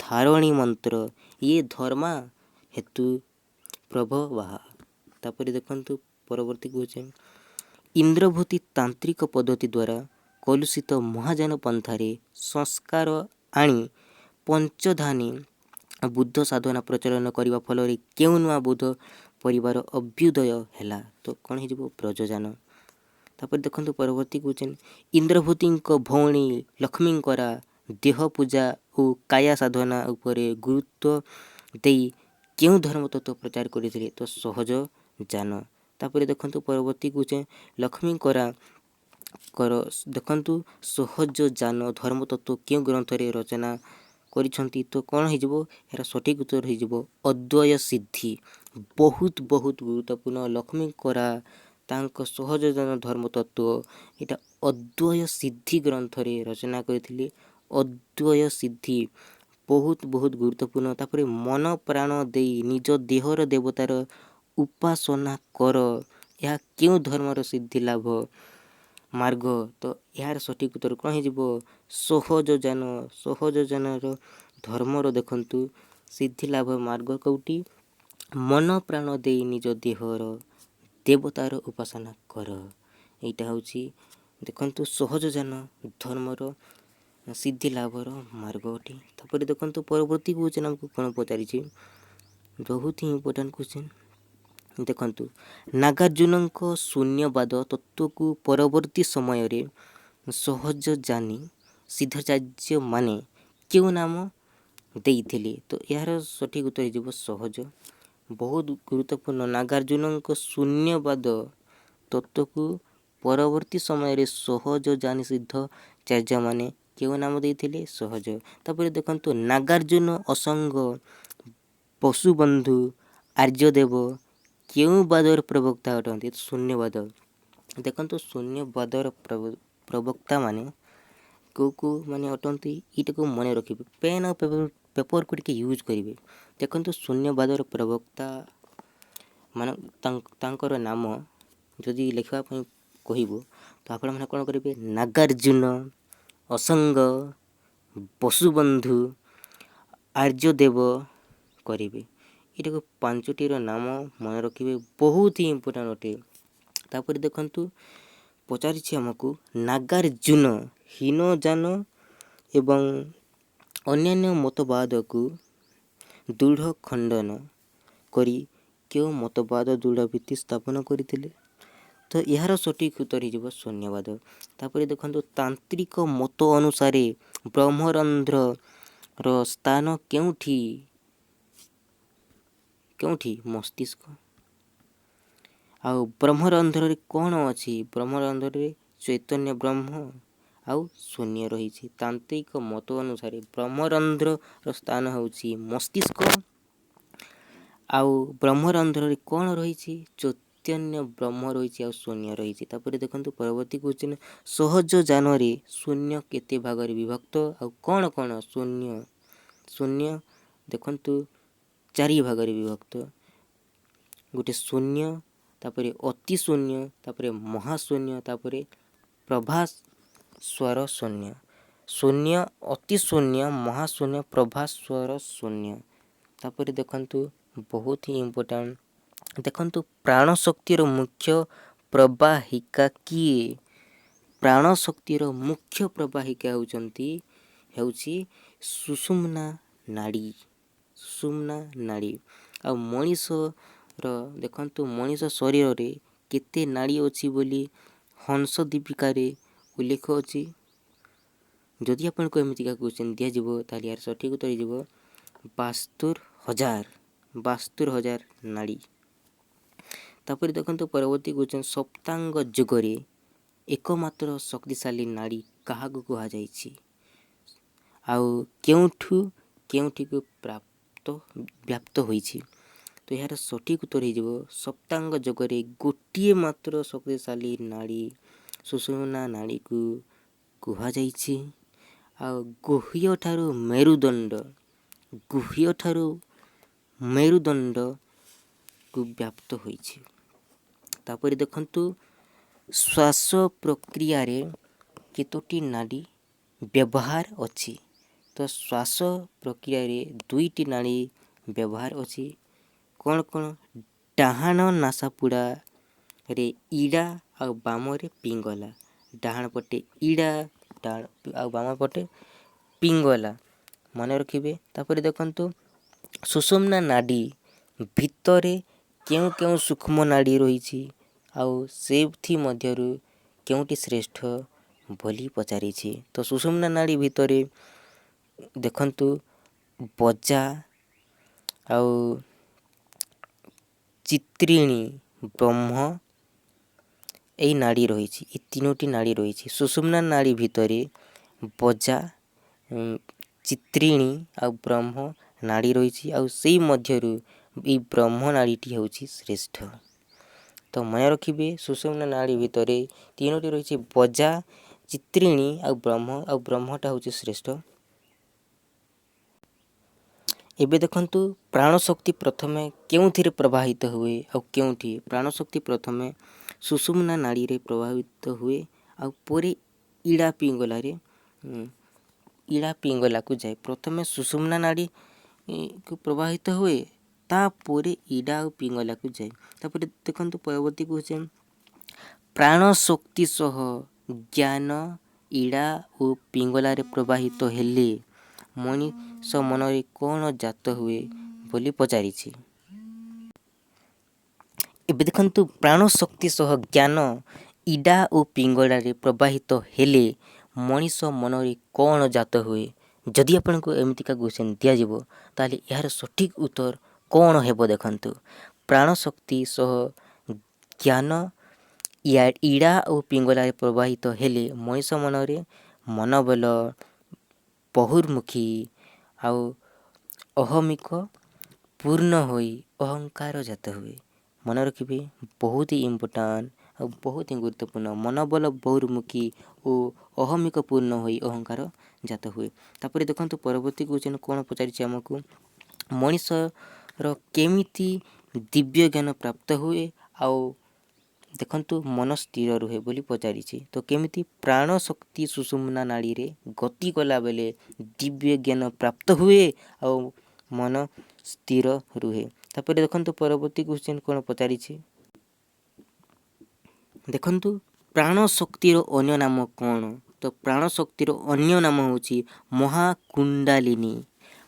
ଧାରଣୀ ମନ୍ତ୍ର ଇଏ ଧର୍ମା ହେତୁ ପ୍ରଭବାହା। ତାପରେ ଦେଖନ୍ତୁ ପରବର୍ତ୍ତୀ କ୍ୱେଶ୍ଚିନ୍, ଇନ୍ଦ୍ରଭୂତି ତାନ୍ତ୍ରିକ ପଦ୍ଧତି ଦ୍ୱାରା କଲୁଷିତ ମହାଯାନ ପନ୍ଥାରେ ସଂସ୍କାର ଆଣି ପଞ୍ଚଧାନୀ ବୁଦ୍ଧ ସାଧନା ପ୍ରଚଳନ କରିବା ଫଳରେ କେଉଁ ନୂଆ ବୌଦ୍ଧ ପରିବାର ଅଭ୍ୟୁଦୟ ହେଲା? ତ କ'ଣ ହେଇଯିବ? ବ୍ରଜଯାନ। ତାପରେ ଦେଖନ୍ତୁ ପରବର୍ତ୍ତୀ କ୍ୱେଶ୍ଚିନ୍, ଇନ୍ଦ୍ରଭୂତିଙ୍କ ଭଉଣୀ ଲକ୍ଷ୍ମୀଙ୍କର ଦେହ ପୂଜା ଓ କାୟା ସାଧନା ଉପରେ ଗୁରୁତ୍ୱ ଦେଇ କେଉଁ ଧର୍ମତତ୍ତ୍ୱ ପ୍ରଚାର କରିଥିଲେ? ତ ସହଜଯାନ। ତାପରେ ଦେଖନ୍ତୁ ପରବର୍ତ୍ତୀ କ୍ୱେଶ୍ଚିନ୍, ଲକ୍ଷ୍ମୀଙ୍କର ଦେଖନ୍ତୁ ସହଜଯାନ ଧର୍ମତତ୍ତ୍ୱ କେଉଁ ଗ୍ରନ୍ଥରେ ରଚନା କରିଛନ୍ତି? ତ କ'ଣ ହେଇଯିବ? ଏହାର ସଠିକ୍ ଉତ୍ତର ହେଇଯିବ ଅଦ୍ୱୟ ସିଦ୍ଧି। ବହୁତ ଗୁରୁତ୍ୱପୂର୍ଣ୍ଣ। ଲକ୍ଷ୍ମୀଙ୍କର ତାଙ୍କ ସହଜଯାନ ଧର୍ମତତ୍ତ୍ୱ ଏଇଟା ଅଦ୍ୱୟ ସିଦ୍ଧି ଗ୍ରନ୍ଥରେ ରଚନା କରିଥିଲେ। ଅଦ୍ୱୟ ସିଦ୍ଧି ବହୁତ ଗୁରୁତ୍ୱପୂର୍ଣ୍ଣ। ତାପରେ ମନ ପ୍ରାଣ ଦେଇ ନିଜ ଦେହର ଦେବତାର ଉପାସନା କର, ଏହା କେଉଁ ଧର୍ମର ସିଦ୍ଧି ଲାଭ ମାର୍ଗ? ତ ଏହାର ସଠିକ୍ ଉତ୍ତର କ'ଣ ହେଇଯିବ? ସହଜଯାନ। ସହଜଯାନର ଧର୍ମର ଦେଖନ୍ତୁ ସିଦ୍ଧି ଲାଭ ମାର୍ଗ କେଉଁଠି? ମନ ପ୍ରାଣ ଦେଇ ନିଜ ଦେହର ଦେବତାର ଉପାସନା କର। ଏଇଟା ହେଉଛି ଦେଖନ୍ତୁ ସହଜଯାନ ଧର୍ମର ସିଦ୍ଧି ଲାଭର ମାର୍ଗ ଅଟେ। ତାପରେ ଦେଖନ୍ତୁ ପରବର୍ତ୍ତୀ କ୍ୱେଶ୍ଚିନ୍ ଆମକୁ କ'ଣ ପଚାରିଛି? ବହୁତ ହିଁ ଇମ୍ପୋର୍ଟାଣ୍ଟ କ୍ୱେଶ୍ଚିନ୍। ଦେଖନ୍ତୁ, ନାଗାର୍ଜୁନଙ୍କ ଶୂନ୍ୟବାଦ ତତ୍ତ୍ୱକୁ ପରବର୍ତ୍ତୀ ସମୟରେ ସହଜ ଜାନି ସିଦ୍ଧାଚାର୍ଯ୍ୟମାନେ କେଉଁ ନାମ ଦେଇଥିଲେ? ତ ଏହାର ସଠିକ୍ ଉତ୍ତର ହେଇଯିବ ସହଜ। ବହୁତ ଗୁରୁତ୍ୱପୂର୍ଣ୍ଣ। ନାଗାର୍ଜୁନଙ୍କ ଶୂନ୍ୟବାଦ ତତ୍ତ୍ୱକୁ ପରବର୍ତ୍ତୀ ସମୟରେ ସହଜ ଜାନି ସିଦ୍ଧାଚାର୍ଯ୍ୟମାନେ କେଉଁ ନାମ ଦେଇଥିଲେ? ସହଜ। ତାପରେ ଦେଖନ୍ତୁ, ନାଗାର୍ଜୁନ, ଅସଙ୍ଗ, ବସୁବନ୍ଧୁ, ଆର୍ଯ୍ୟଦେବ କେଉଁ ବାଦର ପ୍ରବକ୍ତା ଅଟନ୍ତି? ଶୂନ୍ୟବାଦ। ଦେଖନ୍ତୁ, ଶୂନ୍ୟବାଦର ପ୍ରବକ୍ତା ମାନେ କେଉଁ ମାନେ ଅଟନ୍ତି? ଏଇଟାକୁ ମନେ ରଖିବେ। ପେନ୍ ଆଉ ପେପରକୁ ଟିକେ ୟୁଜ୍ କରିବେ। ଦେଖନ୍ତୁ, ଶୂନ୍ୟବାଦର ପ୍ରବକ୍ତା ମାନେ ତାଙ୍କର ନାମ ଯଦି ଲେଖିବା ପାଇଁ କହିବ ତ ଆପଣମାନେ କ'ଣ କରିବେ? ନାଗାର୍ଜୁନ, ଅସଙ୍ଗ, ବସୁବନ୍ଧୁ, ଆର୍ଯ୍ୟଦେବ କରିବେ। ଏଇଟାକୁ 5ଟିର ନାମ ମନେ ରଖିବେ। ବହୁତ ହିଁ ଇମ୍ପୋର୍ଟାଣ୍ଟ ଅଟେ। ତାପରେ ଦେଖନ୍ତୁ, ପଚାରିଛି ଆମକୁ, ନାଗାର୍ଜୁନ ହୀନଯାନ ଏବଂ ଅନ୍ୟାନ୍ୟ ମତବାଦକୁ ଦୃଢ଼ ଖଣ୍ଡନ କରି କେଉଁ ମତବାଦ ଦୃଢ଼ ଭିତ୍ତି ସ୍ଥାପନ କରିଥିଲେ? ତ ଏହାର ସଠିକ୍ ଉତ୍ତର ହେଇଯିବ ଶୂନ୍ୟବାଦ। ତାପରେ ଦେଖନ୍ତୁ, ତାନ୍ତ୍ରିକ ମତ ଅନୁସାରେ ବ୍ରହ୍ମରନ୍ଧ୍ରର ସ୍ଥାନ କେଉଁଠି? ମସ୍ତିଷ୍କ। ଆଉ ବ୍ରହ୍ମରନ୍ଧ୍ରରେ କ'ଣ ଅଛି? ବ୍ରହ୍ମରନ୍ଧ୍ରରେ ଚୈତନ୍ୟ ବ୍ରହ୍ମ ଆଉ ଶୂନ୍ୟ ରହିଛି। ତାନ୍ତ୍ରିକ ମତ ଅନୁସାରେ ବ୍ରହ୍ମରନ୍ଧ୍ରର ସ୍ଥାନ ହେଉଛି ମସ୍ତିଷ୍କ। ଆଉ ବ୍ରହ୍ମରନ୍ଧ୍ରରେ କ'ଣ ରହିଛି? ଚୈତନ୍ୟ ବ୍ରହ୍ମ ରହିଛି ଆଉ ଶୂନ୍ୟ ରହିଛି। ତାପରେ ଦେଖନ୍ତୁ, ପରବର୍ତ୍ତୀ କ୍ୱେଶ୍ଚିନ୍, ସହଜ ଜାନରେ ଶୂନ୍ୟ କେତେ ଭାଗରେ ବିଭକ୍ତ? ଆଉ କ'ଣ ଶୂନ୍ୟ ଦେଖନ୍ତୁ 4 ଭାଗରେ ବିଭକ୍ତ। ଗୋଟେ ଶୂନ୍ୟ, ତାପରେ ଅତି ଶୂନ୍ୟ, ତାପରେ ମହାଶୂନ୍ୟ, ତାପରେ ପ୍ରଭାସ୍ୱର ଶୂନ୍ୟ। ଶୂନ୍ୟ, ଅତି ଶୂନ୍ୟ, ମହାଶୂନ୍ୟ, ପ୍ରଭାସ୍ୱର ଶୂନ୍ୟ। ତାପରେ ଦେଖନ୍ତୁ, ବହୁତ ହିଁ ଇମ୍ପୋର୍ଟାଣ୍ଟ। ଦେଖନ୍ତୁ, ପ୍ରାଣଶକ୍ତିର ମୁଖ୍ୟ ପ୍ରବାହିକା କିଏ? ପ୍ରାଣଶକ୍ତିର ମୁଖ୍ୟ ପ୍ରବାହିକା ହେଉଛି ସୁଷୁମ୍ନା ନାଡ଼ି। ସୁଷୁମ୍ନା ନାଡ଼ି। ଆଉ ମଣିଷର ଦେଖନ୍ତୁ, ମଣିଷ ଶରୀରରେ କେତେ ନାଡ଼ି ଅଛି ବୋଲି ହଂସ ଦୀପିକାରେ ଉଲ୍ଲେଖ ଅଛି। ଯଦି ଆପଣଙ୍କୁ ଏମିତିକା କ୍ୱେଶ୍ଚିନ୍ ଦିଆଯିବ ତାହେଲେ ଏହାର ସଠିକ୍ ଉତ୍ତର ହେଇଯିବ 72,000 ନାଡ଼ି। ତାପରେ ଦେଖନ୍ତୁ, ପରବର୍ତ୍ତୀ କ୍ୱେଶ୍ଚିନ୍, ସପ୍ତାଙ୍ଗ ଯୋଗରେ ଏକମାତ୍ର ଶକ୍ତିଶାଳୀ ନାଡ଼ି କାହାକୁ କୁହାଯାଇଛି? ଆଉ କେଉଁଠିକୁ ବ୍ୟାପ୍ତ ହୋଇଛି? ତ ଏହାର ସଠିକ୍ ଉତ୍ତର ହେଇଯିବ ସପ୍ତାଙ୍ଗ ଯୋଗରେ ଗୋଟିଏ ମାତ୍ର ଶକ୍ତିଶାଳୀ ନାଡ଼ି ସୁଷୁମ୍ନା ନାଡ଼ୀକୁ କୁହାଯାଇଛି। ଆଉ ଗୁହ୍ୟଠାରୁ ମେରୁଦଣ୍ଡକୁ ବ୍ୟାପ୍ତ ହୋଇଛି। ତାପରେ ଦେଖନ୍ତୁ, ଶ୍ୱାସ ପ୍ରକ୍ରିୟାରେ କେତୋଟି ନାଡ଼ି ବ୍ୟବହାର ଅଛି? ତ ଶ୍ୱାସ ପ୍ରକ୍ରିୟାରେ 2ଟି ନାଡ଼ି ବ୍ୟବହାର ଅଛି। କ'ଣ? ଡାହାଣ ନାସାପୁଡ଼ାରେ ଇଡ଼ା ଆଉ ବାମରେ ପିଙ୍ଗଲା। ଡାହାଣ ପଟେ ଇଡ଼ା ଆଉ ବାମ ପଟେ ପିଙ୍ଗଲା, ମନେ ରଖିବେ। ତାପରେ ଦେଖନ୍ତୁ, ସୁଷୁମ୍ନା ନାଡ଼ି ଭିତରେ କେଉଁ ସୂକ୍ଷ୍ମ ନାଡ଼ି ରହିଛି ଆଉ ସେଥିମଧ୍ୟରୁ କେଉଁଟି ଶ୍ରେଷ୍ଠ ବୋଲି ପଚାରିଛି। ତ ସୁଷୁମ୍ନା ନାଡ଼ି ଭିତରେ ଦେଖନ୍ତୁ, ବଜା ଆଉ ଚିତ୍ରିଣୀ ବ୍ରହ୍ମ ଏଇ ନାଡ଼ି ରହିଛି। ଏ 3ଟି ନାଡ଼ି ରହିଛି। ସୁଷୁମ୍ନା ନାଡ଼ି ଭିତରେ ବଜା, ଚିତ୍ରିଣୀ ଆଉ ବ୍ରହ୍ମ ନାଡ଼ି ରହିଛି। ଆଉ ସେଇ ମଧ୍ୟରୁ ଏଇ ବ୍ରହ୍ମ ନାଡ଼ୀଟି ହେଉଛି ଶ୍ରେଷ୍ଠ। ତ ମନେ ରଖିବେ, ସୁଷୁମ୍ନା ନାଡ଼ି ଭିତରେ 3ଟି ରହିଛି, ବଜା, ଚିତ୍ରିଣୀ ଆଉ ବ୍ରହ୍ମଟା ହେଉଛି ଶ୍ରେଷ୍ଠ। ଏବେ ଦେଖନ୍ତୁ, ପ୍ରାଣଶକ୍ତି ପ୍ରଥମେ କେଉଁଥିରେ ପ୍ରବାହିତ ହୁଏ ଆଉ କେଉଁଠି? ପ୍ରାଣଶକ୍ତି ପ୍ରଥମେ ସୁଷୁମ୍ନା ନାଡ଼ୀରେ ପ୍ରବାହିତ ହୁଏ ଆଉ ପରେ ଇଡ଼ା ପିଙ୍ଗଲାକୁ ଯାଏ। ପ୍ରଥମେ ସୁଷୁମ୍ନା ନାଡ଼ୀକୁ ପ୍ରବାହିତ ହୁଏ, ତାପରେ ଇଡ଼ା ଆଉ ପିଙ୍ଗଲାକୁ ଯାଏ। ତାପରେ ଦେଖନ୍ତୁ, ପରବର୍ତ୍ତୀ କ୍ୱେଶ୍ଚିନ୍, ପ୍ରାଣଶକ୍ତି ସହ ଜ୍ଞାନ ଇଡ଼ା ଓ ପିଙ୍ଗଲାରେ ପ୍ରବାହିତ ହେଲେ ମଣିଷ ମନରେ କ'ଣ ଜାତ ହୁଏ? ବୋଲି ପଚାରିଛି। ଏବେ ଦେଖନ୍ତୁ ପ୍ରାଣ ଶକ୍ତି ସହ ଜ୍ଞାନ ଇଡ଼ା ଓ ପିଙ୍ଗଳାରେ ପ୍ରବାହିତ ହେଲେ ମଣିଷ ମନରେ କ'ଣ ଜାତ ହୁଏ? ଯଦି ଆପଣଙ୍କୁ ଏମିତିକା କ୍ୱେଶ୍ଚନ୍ ଦିଆଯିବ ତାହେଲେ ଏହାର ସଠିକ୍ ଉତ୍ତର କ'ଣ ହେବ? ଦେଖନ୍ତୁ ପ୍ରାଣ ଶକ୍ତି ସହ ଜ୍ଞାନ ଇଡ଼ା ଓ ପିଙ୍ଗଳାରେ ପ୍ରବାହିତ ହେଲେ ମଣିଷ ମନରେ ମନୋବଳ, ବହୁର୍ମୁଖୀ ଆଉ ଅହମିକ ପୂର୍ଣ୍ଣ ହୋଇ ଅହଙ୍କାର ଜାତ ହୁଏ। ମନେ ରଖିବେ, ବହୁତ ହି ଇମ୍ପୋର୍ଟାଣ୍ଟ ଆଉ ବହୁତ ହିଁ ଗୁରୁତ୍ୱପୂର୍ଣ୍ଣ। ମନୋବଳ ବହୁର୍ମୁଖୀ ଓ ଅହମିକ ପୂର୍ଣ୍ଣ ହୋଇ ଅହଙ୍କାର ଜାତ ହୁଏ। ତାପରେ ଦେଖନ୍ତୁ ପରବର୍ତ୍ତୀ କ୍ୱେଶ୍ଚନ୍ କ'ଣ ପଚାରିଛି ଆମକୁ, ମଣିଷର କେମିତି ଦିବ୍ୟ ଜ୍ଞାନ ପ୍ରାପ୍ତ ହୁଏ ଆଉ ଦେଖନ୍ତୁ ମନ ସ୍ଥିର ରୁହେ ବୋଲି ପଚାରିଛି। ତ କେମିତି ପ୍ରାଣ ଶକ୍ତି ସୁଷୁମ୍ନା ନାଡ଼ୀରେ ଗତି କଲାବେଳେ ଦିବ୍ୟ ଜ୍ଞାନ ପ୍ରାପ୍ତ ହୁଏ ଆଉ ମନ ସ୍ଥିର ରୁହେ। ତାପରେ ଦେଖନ୍ତୁ ପରବର୍ତ୍ତୀ କ୍ୱେଶ୍ଚନ୍ କ'ଣ ପଚାରିଛି, ଦେଖନ୍ତୁ ପ୍ରାଣ ଶକ୍ତିର ଅନ୍ୟ ନାମ କ'ଣ? ତ ପ୍ରାଣ ଶକ୍ତିର ଅନ୍ୟ ନାମ ହେଉଛି ମହାକୁଣ୍ଡାଲିନୀ।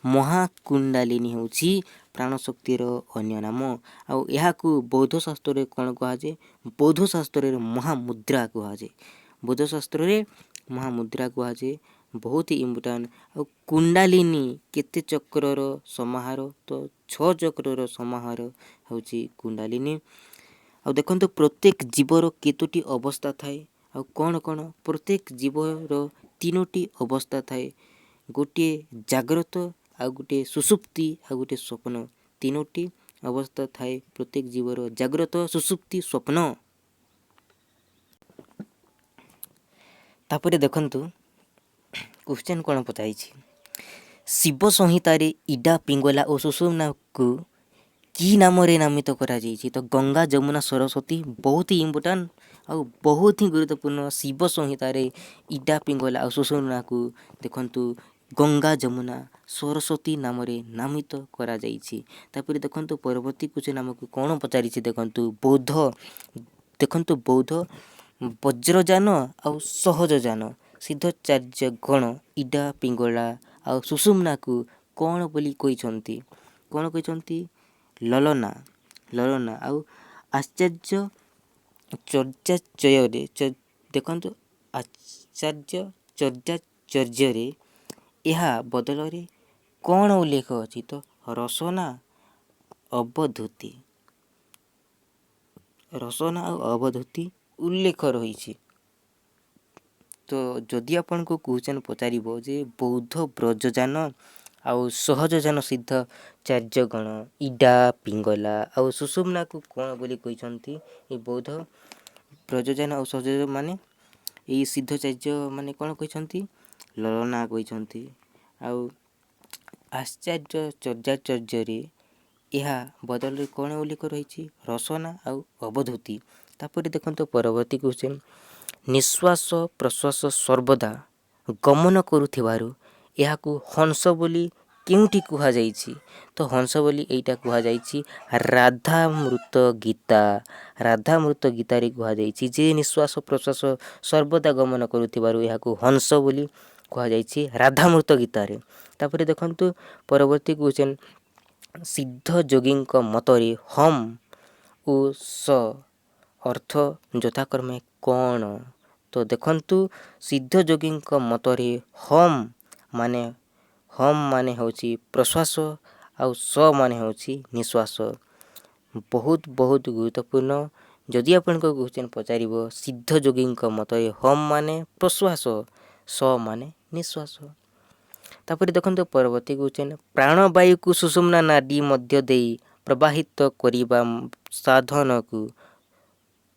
ମହାକୁଣ୍ଡାଲିନୀ ହେଉଛି ପ୍ରାଣ ଶକ୍ତିର ଅନ୍ୟ ନାମ। ଆଉ ଏହାକୁ ବୌଦ୍ଧ ଶାସ୍ତ୍ରରେ କ'ଣ କୁହାଯାଏ? ବୌଦ୍ଧ ଶାସ୍ତ୍ରରେ ମହାମୁଦ୍ରା କୁହାଯାଏ। ବୌଦ୍ଧ ଶାସ୍ତ୍ରରେ ମହାମୁଦ୍ରା କୁହାଯାଏ। ବହୁତ ହି ଇମ୍ପୋର୍ଟାଣ୍ଟ। ଆଉ କୁଣ୍ଡାଲିନୀ କେତେ ଚକ୍ରର ସମାହାର? ତ 6 ଚକ୍ରର ସମାହାର ହେଉଛି କୁଣ୍ଡାଲିନୀ। ଆଉ ଦେଖନ୍ତୁ ପ୍ରତ୍ୟେକ ଜୀବର କେତୋଟି ଅବସ୍ଥା ଥାଏ ଆଉ କ'ଣ କ'ଣ? ପ୍ରତ୍ୟେକ ଜୀବର 3ଟି ଅବସ୍ଥା ଥାଏ। ଗୋଟିଏ ଜାଗ୍ରତ, ଆଉ ଗୋଟିଏ ସୁଷୁପ୍ତି, ଆଉ ଗୋଟିଏ ସ୍ୱପ୍ନ। 3ଟି ଅବସ୍ଥା ଥାଏ ପ୍ରତ୍ୟେକ ଜୀବର, ଜାଗ୍ରତ, ସୁଷୁପ୍ତି, ସ୍ୱପ୍ନ। ତାପରେ ଦେଖନ୍ତୁ କ୍ୱେଶ୍ଚନ୍ କ'ଣ ପଚାରିଛି, ଶିବ ସଂହିତାରେ ଇଡ଼ା, ପିଙ୍ଗଳା ଓ ସୁଷୁମ୍ନାକୁ କି ନାମରେ ନାମିତ କରାଯାଇଛି? ତ ଗଙ୍ଗା, ଯମୁନା, ସରସ୍ୱତୀ। ବହୁତ ହି ଇମ୍ପୋର୍ଟାଣ୍ଟ ଆଉ ବହୁତ ହିଁ ଗୁରୁତ୍ୱପୂର୍ଣ୍ଣ। ଶିବ ସଂହିତାରେ ଇଡ଼ା, ପିଙ୍ଗଳା ଆଉ ସୁଷୁମ୍ନାକୁ ଦେଖନ୍ତୁ ଗଙ୍ଗା, ଯମୁନା, ସରସ୍ୱତୀ ନାମରେ ନାମିତ କରାଯାଇଛି। ତାପରେ ଦେଖନ୍ତୁ ପରବର୍ତ୍ତୀ କ୍ୱେଶ୍ଚନ୍ ଆମକୁ କ'ଣ ପଚାରିଛି, ଦେଖନ୍ତୁ ବୌଦ୍ଧ ବଜ୍ରଯାନ ଆଉ ସହଜଯାନ ସିଦ୍ଧାଚାର୍ଯ୍ୟଗଣ ଇଡ଼ା, ପିଙ୍ଗଳା ଆଉ ସୁଷୁମ୍ନାକୁ କ'ଣ ବୋଲି କହିଛନ୍ତି? କ'ଣ କହିଛନ୍ତି? ଲଲନା ଆଉ ଆଚାର୍ଯ୍ୟଚର୍ଯ୍ୟାଚୟରେ ଦେଖନ୍ତୁ ଆଚାର୍ଯ୍ୟଚର୍ଯ୍ୟାଚର୍ଯ୍ୟରେ ଏହା ବଦଳରେ କ'ଣ ଉଲ୍ଲେଖ ଅଛି? ତ ରସନା ଆଉ ଅବଧୂତି ଉଲ୍ଲେଖ ରହିଛି। ତ ଯଦି ଆପଣଙ୍କୁ କ୍ୱେଶ୍ଚନ୍ ପଚାରିବ ଯେ ବୌଦ୍ଧ ବ୍ରଜଯାନ ଆଉ ସହଜଯାନ ସିଦ୍ଧାଚାର୍ଯ୍ୟଗଣ ଇଡ଼ା, ପିଙ୍ଗଳା ଆଉ ସୁଷୁମ୍ନାକୁ କ'ଣ ବୋଲି କହିଛନ୍ତି? ଏ ବୌଦ୍ଧ ବ୍ରଜଯାନ ଆଉ ସହଜଯାନ ମାନେ ଏଇ ସିଦ୍ଧାଚାର୍ଯ୍ୟ ମାନେ କ'ଣ କହିଛନ୍ତି? ଲଲନା କହିଛନ୍ତି। ଆଉ ଆଚାର୍ଯ୍ୟଚର୍ଯ୍ୟାଚର୍ଯ୍ୟରେ ଏହା ବଦଳରେ କ'ଣ ଉଲ୍ଲେଖ ରହିଛି? ରସନା ଆଉ ଅବଧୂତି। ତାପରେ ଦେଖନ୍ତୁ ପରବର୍ତ୍ତୀ କ୍ୱେଶ୍ଚନ୍, ନିଶ୍ୱାସ ପ୍ରଶ୍ୱାସ ସର୍ବଦା ଗମନ କରୁଥିବାରୁ ଏହାକୁ ହଂସ ବୋଲି କେଉଁଠି କୁହାଯାଇଛି? ତ ହଂସ ବୋଲି ଏଇଟା କୁହାଯାଇଛି ରାଧାମୃତ ଗୀତାରେ କୁହାଯାଇଛି ଯେ ନିଶ୍ୱାସ ପ୍ରଶ୍ୱାସ ସର୍ବଦା ଗମନ କରୁଥିବାରୁ ଏହାକୁ ହଂସ ବୋଲି କୁହାଯାଇଛି ରାଧାମୃତ ଗୀତାରେ। ତାପରେ ଦେଖନ୍ତୁ ପରବର୍ତ୍ତୀ କ୍ୱେଶ୍ଚନ୍, ସିଦ୍ଧ ଯୋଗୀଙ୍କ ମତରେ ହମ୍ ଓ ସ ଅର୍ଥ ଯଥାକ୍ରମେ କ'ଣ? ତ ଦେଖନ୍ତୁ ସିଦ୍ଧ ଯୋଗୀଙ୍କ ମତରେ ହମ୍ ମାନେ ହେଉଛି ପ୍ରଶ୍ୱାସ ଆଉ ସ ମାନେ ହେଉଛି ନିଶ୍ୱାସ। ବହୁତ ଗୁରୁତ୍ୱପୂର୍ଣ୍ଣ। ଯଦି ଆପଣଙ୍କ କ୍ୱେଶ୍ଚନ୍ ପଚାରିବ ସିଦ୍ଧ ଯୋଗୀଙ୍କ ମତରେ ହମ୍ ମାନେ ପ୍ରଶ୍ୱାସ, ସ ମାନେ ନିଶ୍ୱାସ। ତାପରେ ଦେଖନ୍ତୁ ପରବର୍ତ୍ତୀ କ୍ୱେଶ୍ଚନ୍, ପ୍ରାଣବାୟୁକୁ ସୁଷୁମ୍ନା ନାଡି ମଧ୍ୟ ଦେଇ ପ୍ରବାହିତ କରିବା ସାଧନକୁ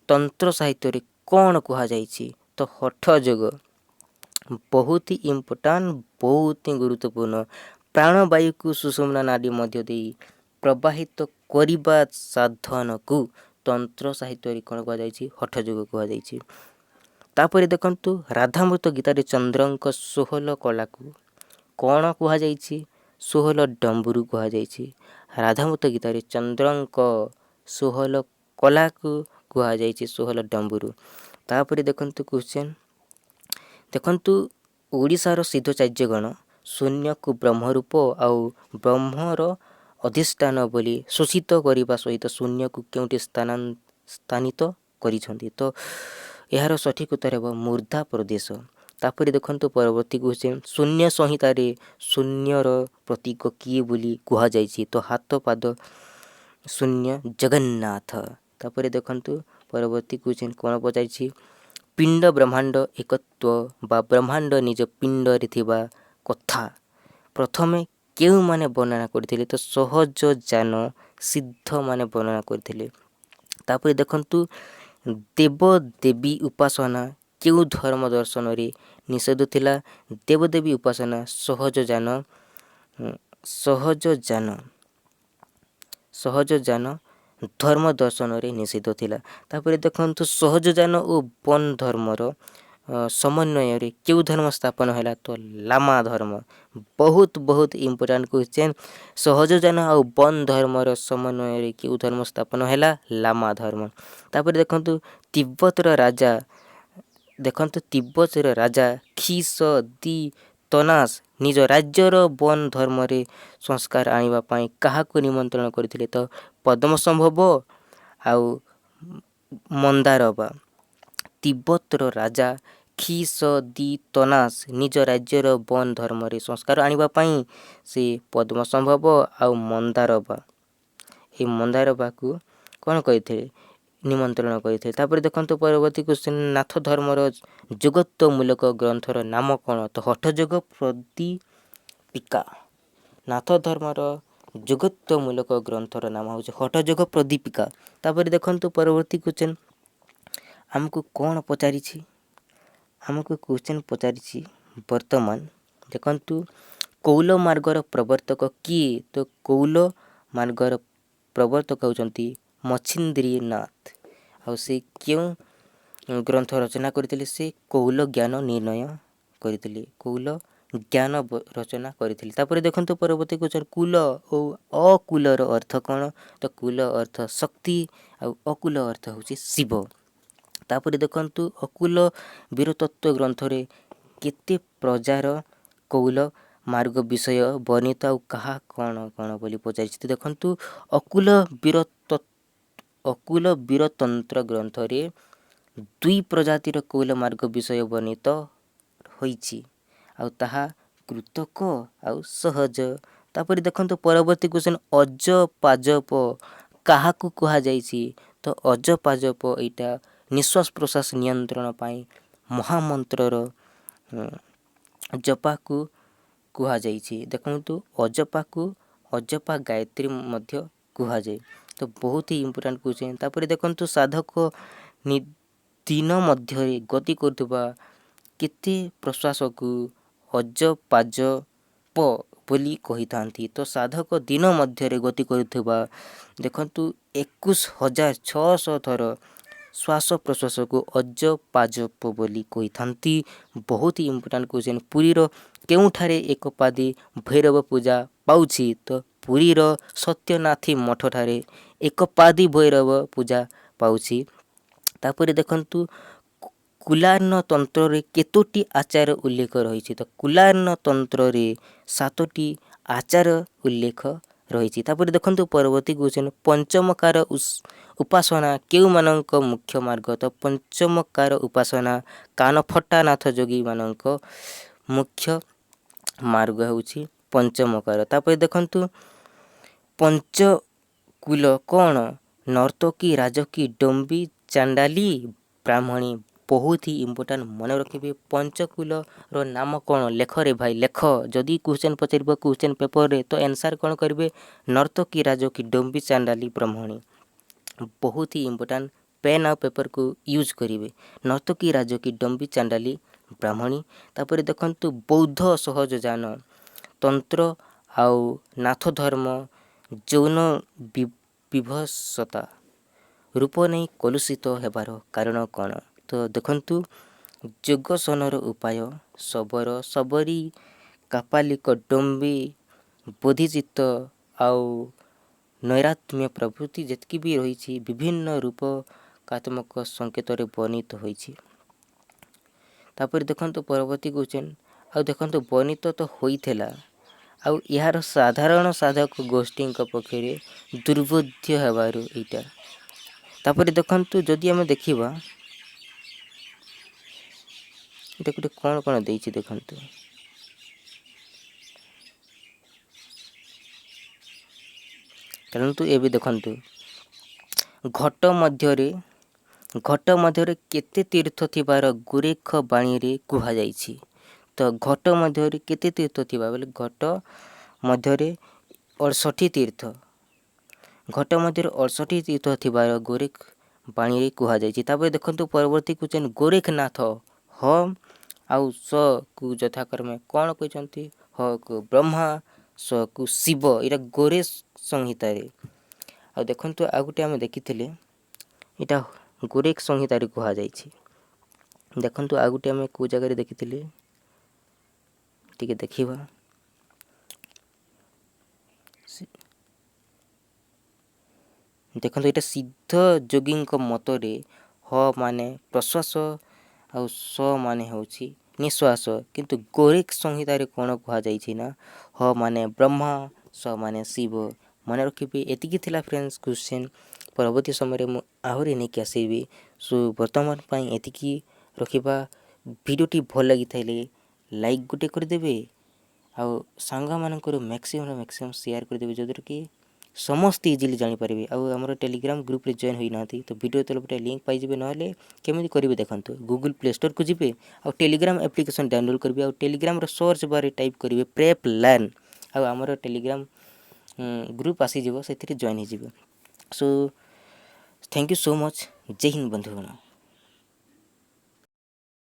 ତନ୍ତ୍ର ସାହିତ୍ୟରେ କ'ଣ କୁହାଯାଇଛି? ତ ହଠ ଯୋଗ। ବହୁତ ହି ଇମ୍ପୋର୍ଟାଣ୍ଟ, ବହୁତ ହିଁ ଗୁରୁତ୍ୱପୂର୍ଣ୍ଣ। ପ୍ରାଣବାୟୁକୁ ସୁଷୁମ୍ନା ନାଡି ମଧ୍ୟ ଦେଇ ପ୍ରବାହିତ କରିବା ସାଧନକୁ ତନ୍ତ୍ର ସାହିତ୍ୟରେ କ'ଣ କୁହାଯାଇଛି? ହଠ ଯୋଗ କୁହାଯାଇଛି। ତାପରେ ଦେଖନ୍ତୁ ରାଧାମୃତ ଗୀତାରେ ଚନ୍ଦ୍ରଙ୍କ 16 କଳାକୁ କ'ଣ କୁହାଯାଇଛି? 16 ଡମ୍ବରୁ କୁହାଯାଇଛି। ରାଧାମୃତ ଗୀତାରେ ଚନ୍ଦ୍ରଙ୍କ 16 କଳାକୁ କୁହାଯାଇଛି 16 ଡମ୍ବରୁ। ତାପରେ ଦେଖନ୍ତୁ କ୍ୱେଶ୍ଚନ୍, ଦେଖନ୍ତୁ ଓଡ଼ିଶାର ସିଦ୍ଧାଚାର୍ଯ୍ୟଗଣ ଶୂନ୍ୟକୁ ବ୍ରହ୍ମ ରୂପ ଆଉ ବ୍ରହ୍ମର ଅଧିଷ୍ଠାନ ବୋଲି ଶୋଷିତ କରିବା ସହିତ ଶୂନ୍ୟକୁ କେଉଁଠି ସ୍ଥାନିତ କରିଛନ୍ତି। ତ ଏହାର ସଠିକ୍ ଉତ୍ତର ହେବ ମୂର୍ଦ୍ଧା ପ୍ରଦେଶ। ତାପରେ ଦେଖନ୍ତୁ ପରବର୍ତ୍ତୀ କ୍ୱେଶ୍ଚନ୍, ଶୂନ୍ୟ ସଂହିତାରେ ଶୂନ୍ୟର ପ୍ରତୀକ କିଏ ବୋଲି କୁହାଯାଇଛି? ତ ହାତ ପାଦ ଶୂନ୍ୟ ଜଗନ୍ନାଥ। ତାପରେ ଦେଖନ୍ତୁ ପରବର୍ତ୍ତୀ କ୍ୱେଶ୍ଚନ୍ କ'ଣ ପଚାରିଛି? ପିଣ୍ଡ ବ୍ରହ୍ମାଣ୍ଡ ଏକତ୍ୱ ବା ବ୍ରହ୍ମାଣ୍ଡ ନିଜ ପିଣ୍ଡରେ ଥିବା କଥା ପ୍ରଥମେ କେଉଁମାନେ ବର୍ଣ୍ଣନା କରିଥିଲେ? ତ ସହଜଯାନ ସିଦ୍ଧମାନେ ବର୍ଣ୍ଣନା କରିଥିଲେ। ତାପରେ ଦେଖନ୍ତୁ ଦେବଦେବୀ ଉପାସନା କେଉଁ ଧର୍ମ ଦର୍ଶନରେ ନିଷେଧ ଥିଲା? ଦେବଦେବୀ ଉପାସନା ସହଜଯାନ ଧର୍ମ ଦର୍ଶନରେ ନିଷିଦ୍ଧ ଥିଲା। ତାପରେ ଦେଖନ୍ତୁ ସହଜଯାନ ଓ ବନ ଧର୍ମର ସମନ୍ୱୟରେ କେଉଁ ଧର୍ମ ସ୍ଥାପନ ହେଲା? ତ ଲାମା ଧର୍ମ। ବହୁତ ଇମ୍ପୋର୍ଟାଣ୍ଟ କ୍ୱେଶ୍ଚନ୍। ସହଜଯାନ ଆଉ ବନ ଧର୍ମର ସମନ୍ୱୟରେ କେଉଁ ଧର୍ମ ସ୍ଥାପନ ହେଲା? ଲାମା ଧର୍ମ। ତାପରେ ଦେଖନ୍ତୁ ତିବ୍ବତର ରାଜା ଖିସ-ଦି-ତନାସ ନିଜ ରାଜ୍ୟର ବନ ଧର୍ମରେ ସଂସ୍କାର ଆଣିବା ପାଇଁ କାହାକୁ ନିମନ୍ତ୍ରଣ କରିଥିଲେ? ତ ପଦ୍ମସମ୍ଭବ ଆଉ ମନ୍ଦାରବା। ତିବ୍ବତର ରାଜା ଖିସ-ଦି-ତନାସ ନିଜ ରାଜ୍ୟର ବନ ଧର୍ମରେ ସଂସ୍କାର ଆଣିବା ପାଇଁ ସେ ପଦ୍ମସମ୍ଭବ ଆଉ ମନ୍ଦାରବାକୁ କ'ଣ କରିଥିଲେ? ନିମନ୍ତ୍ରଣ କରିଥିଲେ। ତାପରେ ଦେଖନ୍ତୁ ପରବର୍ତ୍ତୀ କ୍ୱେଶ୍ଚନ୍, ନାଥ ଧର୍ମର ଯୁଗତ୍ୱମୂଳକ ଗ୍ରନ୍ଥର ନାମ କ'ଣ? ତ ହଠଯୋଗ ପ୍ରଦୀପିକା। ନାଥ ଧର୍ମର ଯୁଗତ୍ୱମୂଳକ ଗ୍ରନ୍ଥର ନାମ ହେଉଛି ହଠଯୋଗ ପ୍ରଦୀପିକା। ତାପରେ ଦେଖନ୍ତୁ ପରବର୍ତ୍ତୀ କ୍ୱେଶ୍ଚନ୍ ଆମକୁ କ'ଣ ପଚାରିଛି? ଆମକୁ କ୍ୱେଶ୍ଚନ୍ ପଚାରିଛି ବର୍ତ୍ତମାନ ଦେଖନ୍ତୁ କୌଲ ମାର୍ଗର ପ୍ରବର୍ତ୍ତକ କିଏ? ତ କୌଲ ମାର୍ଗର ପ୍ରବର୍ତ୍ତକ ହେଉଛନ୍ତି ମଚ୍ଛିନ୍ଦ୍ରୀନାଥ। ଆଉ ସେ କେଉଁ ଗ୍ରନ୍ଥ ରଚନା କରିଥିଲେ? ସେ କୌଲ ଜ୍ଞାନ ନିର୍ଣ୍ଣୟ କରିଥିଲେ। ତାପରେ ଦେଖନ୍ତୁ ପରବର୍ତ୍ତୀ କ୍ୱେଶ୍ଚନ୍, କୁଲ ଓ ଅକୁଲର ଅର୍ଥ କ'ଣ? ତ କୁଲ ଅର୍ଥ ଶକ୍ତି ଆଉ ଅକୁଲ ଅର୍ଥ ହେଉଛି ଶିବ। ତାପରେ ଦେଖନ୍ତୁ ଅକୁଲ ବୀରତତ୍ତ୍ୱ ଗ୍ରନ୍ଥରେ କେତେ ପ୍ରଜାର କୌଲ ମାର୍ଗ ବିଷୟ ବର୍ଣ୍ଣିତ ଆଉ କାହା କ'ଣ ବୋଲି ପଚାରିଛି? ଦେଖନ୍ତୁ ଅକୁଲ ବୀରତନ୍ତ୍ର ଗ୍ରନ୍ଥରେ 2 ପ୍ରଜାତିର କୌଲ ମାର୍ଗ ବିଷୟ ବର୍ଣ୍ଣିତ ହୋଇଛି ଆଉ ତାହା କୃତକ ଆଉ ସହଜ। ତାପରେ ଦେଖନ୍ତୁ ପରବର୍ତ୍ତୀ କ୍ୱେଶ୍ଚନ୍, ଅଜପାଜପ କାହାକୁ କୁହାଯାଇଛି? ତ ଅଜପାଜପ ଏଇଟା ନିଶ୍ୱାସ ପ୍ରଶ୍ୱାସ ନିୟନ୍ତ୍ରଣ ପାଇଁ ମହାମନ୍ତ୍ରର ଜପାକୁ କୁହାଯାଇଛି। ଦେଖନ୍ତୁ ଅଜପାକୁ ଅଜପା ଗାୟତ୍ରୀ ମଧ୍ୟ କୁହାଯାଏ। ତ ବହୁତ ହି ଇମ୍ପୋର୍ଟାଣ୍ଟ କ୍ୱେଶ୍ଚନ୍। ତାପରେ ଦେଖନ୍ତୁ ସାଧକ ଦିନ ମଧ୍ୟରେ ଗତି କରୁଥିବା କେତେ ପ୍ରଶ୍ୱାସକୁ ଅଜପାଜପ ବୋଲି କହିଥାନ୍ତି? ତ ସାଧକ ଦିନ ମଧ୍ୟରେ ଗତି କରୁଥିବା ଦେଖନ୍ତୁ 21,600 ଥର ଶ୍ୱାସ ପ୍ରଶ୍ୱାସକୁ ଅଜପାଜପ ବୋଲି କହିଥାନ୍ତି। ବହୁତ ହି ଇମ୍ପୋର୍ଟାଣ୍ଟ କ୍ୱେଶ୍ଚନ୍। ପୁରୀର କେଉଁଠାରେ ଏକପାଦୀ ଭୈରବ ପୂଜା ପାଉଛି? ତ ପୁରୀର ସତ୍ୟନାଥୀ ମଠଠାରେ ଏକପାଦୀ ଭୈରବ ପୂଜା ପାଉଛି। ତାପରେ ଦେଖନ୍ତୁ କୁଲାର୍ଣ୍ଣ ତନ୍ତ୍ରରେ କେତୋଟି ଆଚାର ଉଲ୍ଲେଖ ରହିଛି? ତ କୁଲାର୍ଣ୍ଣ ତନ୍ତ୍ରରେ 7ଟି ଆଚାର ଉଲ୍ଲେଖ ରହିଛି। ତାପରେ ଦେଖନ୍ତୁ ପରବର୍ତ୍ତୀ କ୍ୱେଶ୍ଚନ୍, ପଞ୍ଚମକାର ଉପାସନା କେଉଁମାନଙ୍କ ମୁଖ୍ୟ ମାର୍ଗ? ତ ପଞ୍ଚମକାର ଉପାସନା କାନଫଟା ନାଥ ଯୋଗୀମାନଙ୍କ ମୁଖ୍ୟ ମାର୍ଗ ହେଉଛି ପଞ୍ଚମକାର। ତାପରେ ଦେଖନ୍ତୁ ପଞ୍ଚକୁଲ କ'ଣ? ନର୍ତ୍ତକୀ, ରାଜକୀ, ଡମ୍ବୀ, ଚାଣ୍ଡାଳୀ, ବ୍ରାହ୍ମଣୀ। ବହୁତ ହି ଇମ୍ପୋର୍ଟାଣ୍ଟ, ମନେ ରଖିବେ। ପଞ୍ଚକୁଲର ନାମ କ'ଣ? ଲେଖରେ ଭାଇ ଲେଖ। ଯଦି କ୍ୱେଶ୍ଚନ୍ ପଚାରିବ କ୍ୱେଶ୍ଚନ୍ ପେପରରେ ତ ଆନ୍ସର୍ କ'ଣ କରିବେ? ନର୍ତ୍ତକୀ, ରାଜକୀ, ଡମ୍ବୀ, ଚାଣ୍ଡାଳୀ, ବ୍ରାହ୍ମଣୀ। ବହୁତ ହି ଇମ୍ପୋର୍ଟାଣ୍ଟ, ପେନ୍ ଆଉ ପେପରକୁ ୟୁଜ୍ କରିବେ। ନର୍ତ୍ତକୀ, ରାଜକୀ, ଡମ୍ବୀ, ଚାଣ୍ଡାଳୀ, ବ୍ରାହ୍ମଣୀ। ତାପରେ ଦେଖନ୍ତୁ ବୌଦ୍ଧ ସହଜଯାନ ତନ୍ତ୍ର ଆଉ ନାଥ ଧର୍ମ ଯୌନ ବିଭତ୍ସତା ରୂପ ନେଇ କଲୁଷିତ ହେବାର କାରଣ କ'ଣ? ତ ଦେଖନ୍ତୁ ଯୋଗସନର ଉପାୟ, ଶବର, ଶବରୀ, କାପାଲିକ, ଡମ୍ବୀ, ବୋଧିଚିତ୍ତ ଆଉ ନୈରାତ୍ମ୍ୟ ପ୍ରଭୃତି ଯେତିକି ବି ରହିଛି ବିଭିନ୍ନ ରୂପକାତ୍ମକ ସଂକେତରେ ବର୍ଣ୍ଣିତ ହୋଇଛି। ତାପରେ ଦେଖନ୍ତୁ ପରବର୍ତ୍ତୀ କ୍ୱେଶ୍ଚନ୍, ଆଉ ଦେଖନ୍ତୁ ବର୍ଣ୍ଣିତ ତ ହୋଇଥିଲା ଆଉ ଏହାର ସାଧାରଣ ସାଧକ ଗୋଷ୍ଠୀଙ୍କ ପକ୍ଷରେ ଦୁର୍ବୋଧ୍ୟ ହେବାରୁ ଏଇଟା। ତାପରେ ଦେଖନ୍ତୁ ଯଦି ଆମେ ଦେଖିବା ଏଇଟା ଗୋଟେ କ'ଣ ଦେଇଛି ଦେଖନ୍ତୁ। ଚାଲନ୍ତୁ ଏବେ ଦେଖନ୍ତୁ ଘଟ ମଧ୍ୟରେ କେତେ ତୀର୍ଥ ଥିବାର ଗୋରେଖ ବାଣୀରେ କୁହାଯାଇଛି। ତ ଘଟ ମଧ୍ୟରେ କେତେ ତୀର୍ଥ ଥିବା ବୋଲେ ଘଟ ମଧ୍ୟରେ 68 ତୀର୍ଥ। ଘଟ ମଧ୍ୟରେ 68 ତୀର୍ଥ ଥିବାର ଗୋରେଖ ବାଣୀରେ କୁହାଯାଇଛି। ତାପରେ ଦେଖନ୍ତୁ ପରବର୍ତ୍ତୀ କ୍ୱେଶ୍ଚନ୍ ଗୋରେଖନାଥ ହ ଆଉ ସ କୁ ଯଥାକ୍ରମେ କ'ଣ କହିଛନ୍ତି? ହ କୁ ବ୍ରହ୍ମା, ସ କୁ ଶିବ। ଏଇଟା ଗୋରେଖ ସଂହିତାରେ। ଆଉ ଦେଖନ୍ତୁ ଆଉ ଗୋଟେ ଆମେ ଦେଖିଥିଲେ ଏଇଟା ଗୋରେଖ ସଂହିତାରେ କୁହାଯାଇଛି। ଦେଖନ୍ତୁ ଆଉ ଗୋଟେ ଆମେ କେଉଁ ଜାଗାରେ ଦେଖିଥିଲେ ଟିକେ ଦେଖିବା। ଦେଖନ୍ତୁ ଏଇଟା ସିଦ୍ଧ ଯୋଗୀଙ୍କ ମତରେ ହ ମାନେ ପ୍ରଶ୍ୱାସ ଆଉ ସ ମାନେ ହେଉଛି ନିଶ୍ୱାସ। କିନ୍ତୁ ଗୋରେଖ ସଂହିତାରେ କ'ଣ କୁହାଯାଇଛି ନା ହ ମାନେ ବ୍ରହ୍ମା, ସ ମାନେ ଶିବ। ମନେ ରଖିବେ ଏତିକି ଥିଲା ଫ୍ରେଣ୍ଡସ୍ କ୍ୱେଶ୍ଚନ୍। ପରବର୍ତ୍ତୀ ସମୟରେ ମୁଁ ଆହୁରି ନେଇକି ଆସିବି। ସୋ ବର୍ତ୍ତମାନ ପାଇଁ ଏତିକି ରଖିବା। ଭିଡ଼ିଓଟି ଭଲ ଲାଗିଥିଲେ ଲାଇକ୍ ଗୋଟେ କରିଦେବେ ଆଉ ସାଙ୍ଗମାନଙ୍କର ମ୍ୟାକ୍ସିମମ୍ ସେୟାର କରିଦେବେ, ଯଦ୍ୱାରା କି ସମସ୍ତେ ଇଜିଲି ଜାଣିପାରିବେ। ଆଉ ଆମର ଟେଲିଗ୍ରାମ ଗ୍ରୁପ୍ରେ ଜଏନ୍ ହୋଇନାହାନ୍ତି ତ ଭିଡ଼ିଓ ତଳେ ଗୋଟେ ଲିଙ୍କ୍ ପାଇଯିବେ। ନହେଲେ କେମିତି କରିବେ ଦେଖନ୍ତୁ, ଗୁଗୁଲ୍ ପ୍ଲେ ଷ୍ଟୋରକୁ ଯିବେ ଆଉ ଟେଲିଗ୍ରାମ ଆପ୍ଲିକେସନ୍ ଡାଉନଲୋଡ଼୍ କରିବେ। ଆଉ ଟେଲିଗ୍ରାମର ସର୍ଚ୍ଚ ବାର୍ରେ ଟାଇପ୍ କରିବେ ପ୍ରେପ୍ ଲର୍ନ ଆଉ ଆମର ଟେଲିଗ୍ରାମ ଗ୍ରୁପ୍ ଆସିଯିବ, ସେଥିରେ ଜଏନ୍ ହେଇଯିବେ। So thank you so much. ଜୟ ହିନ୍ଦ ବନ୍ଧୁଗଣ।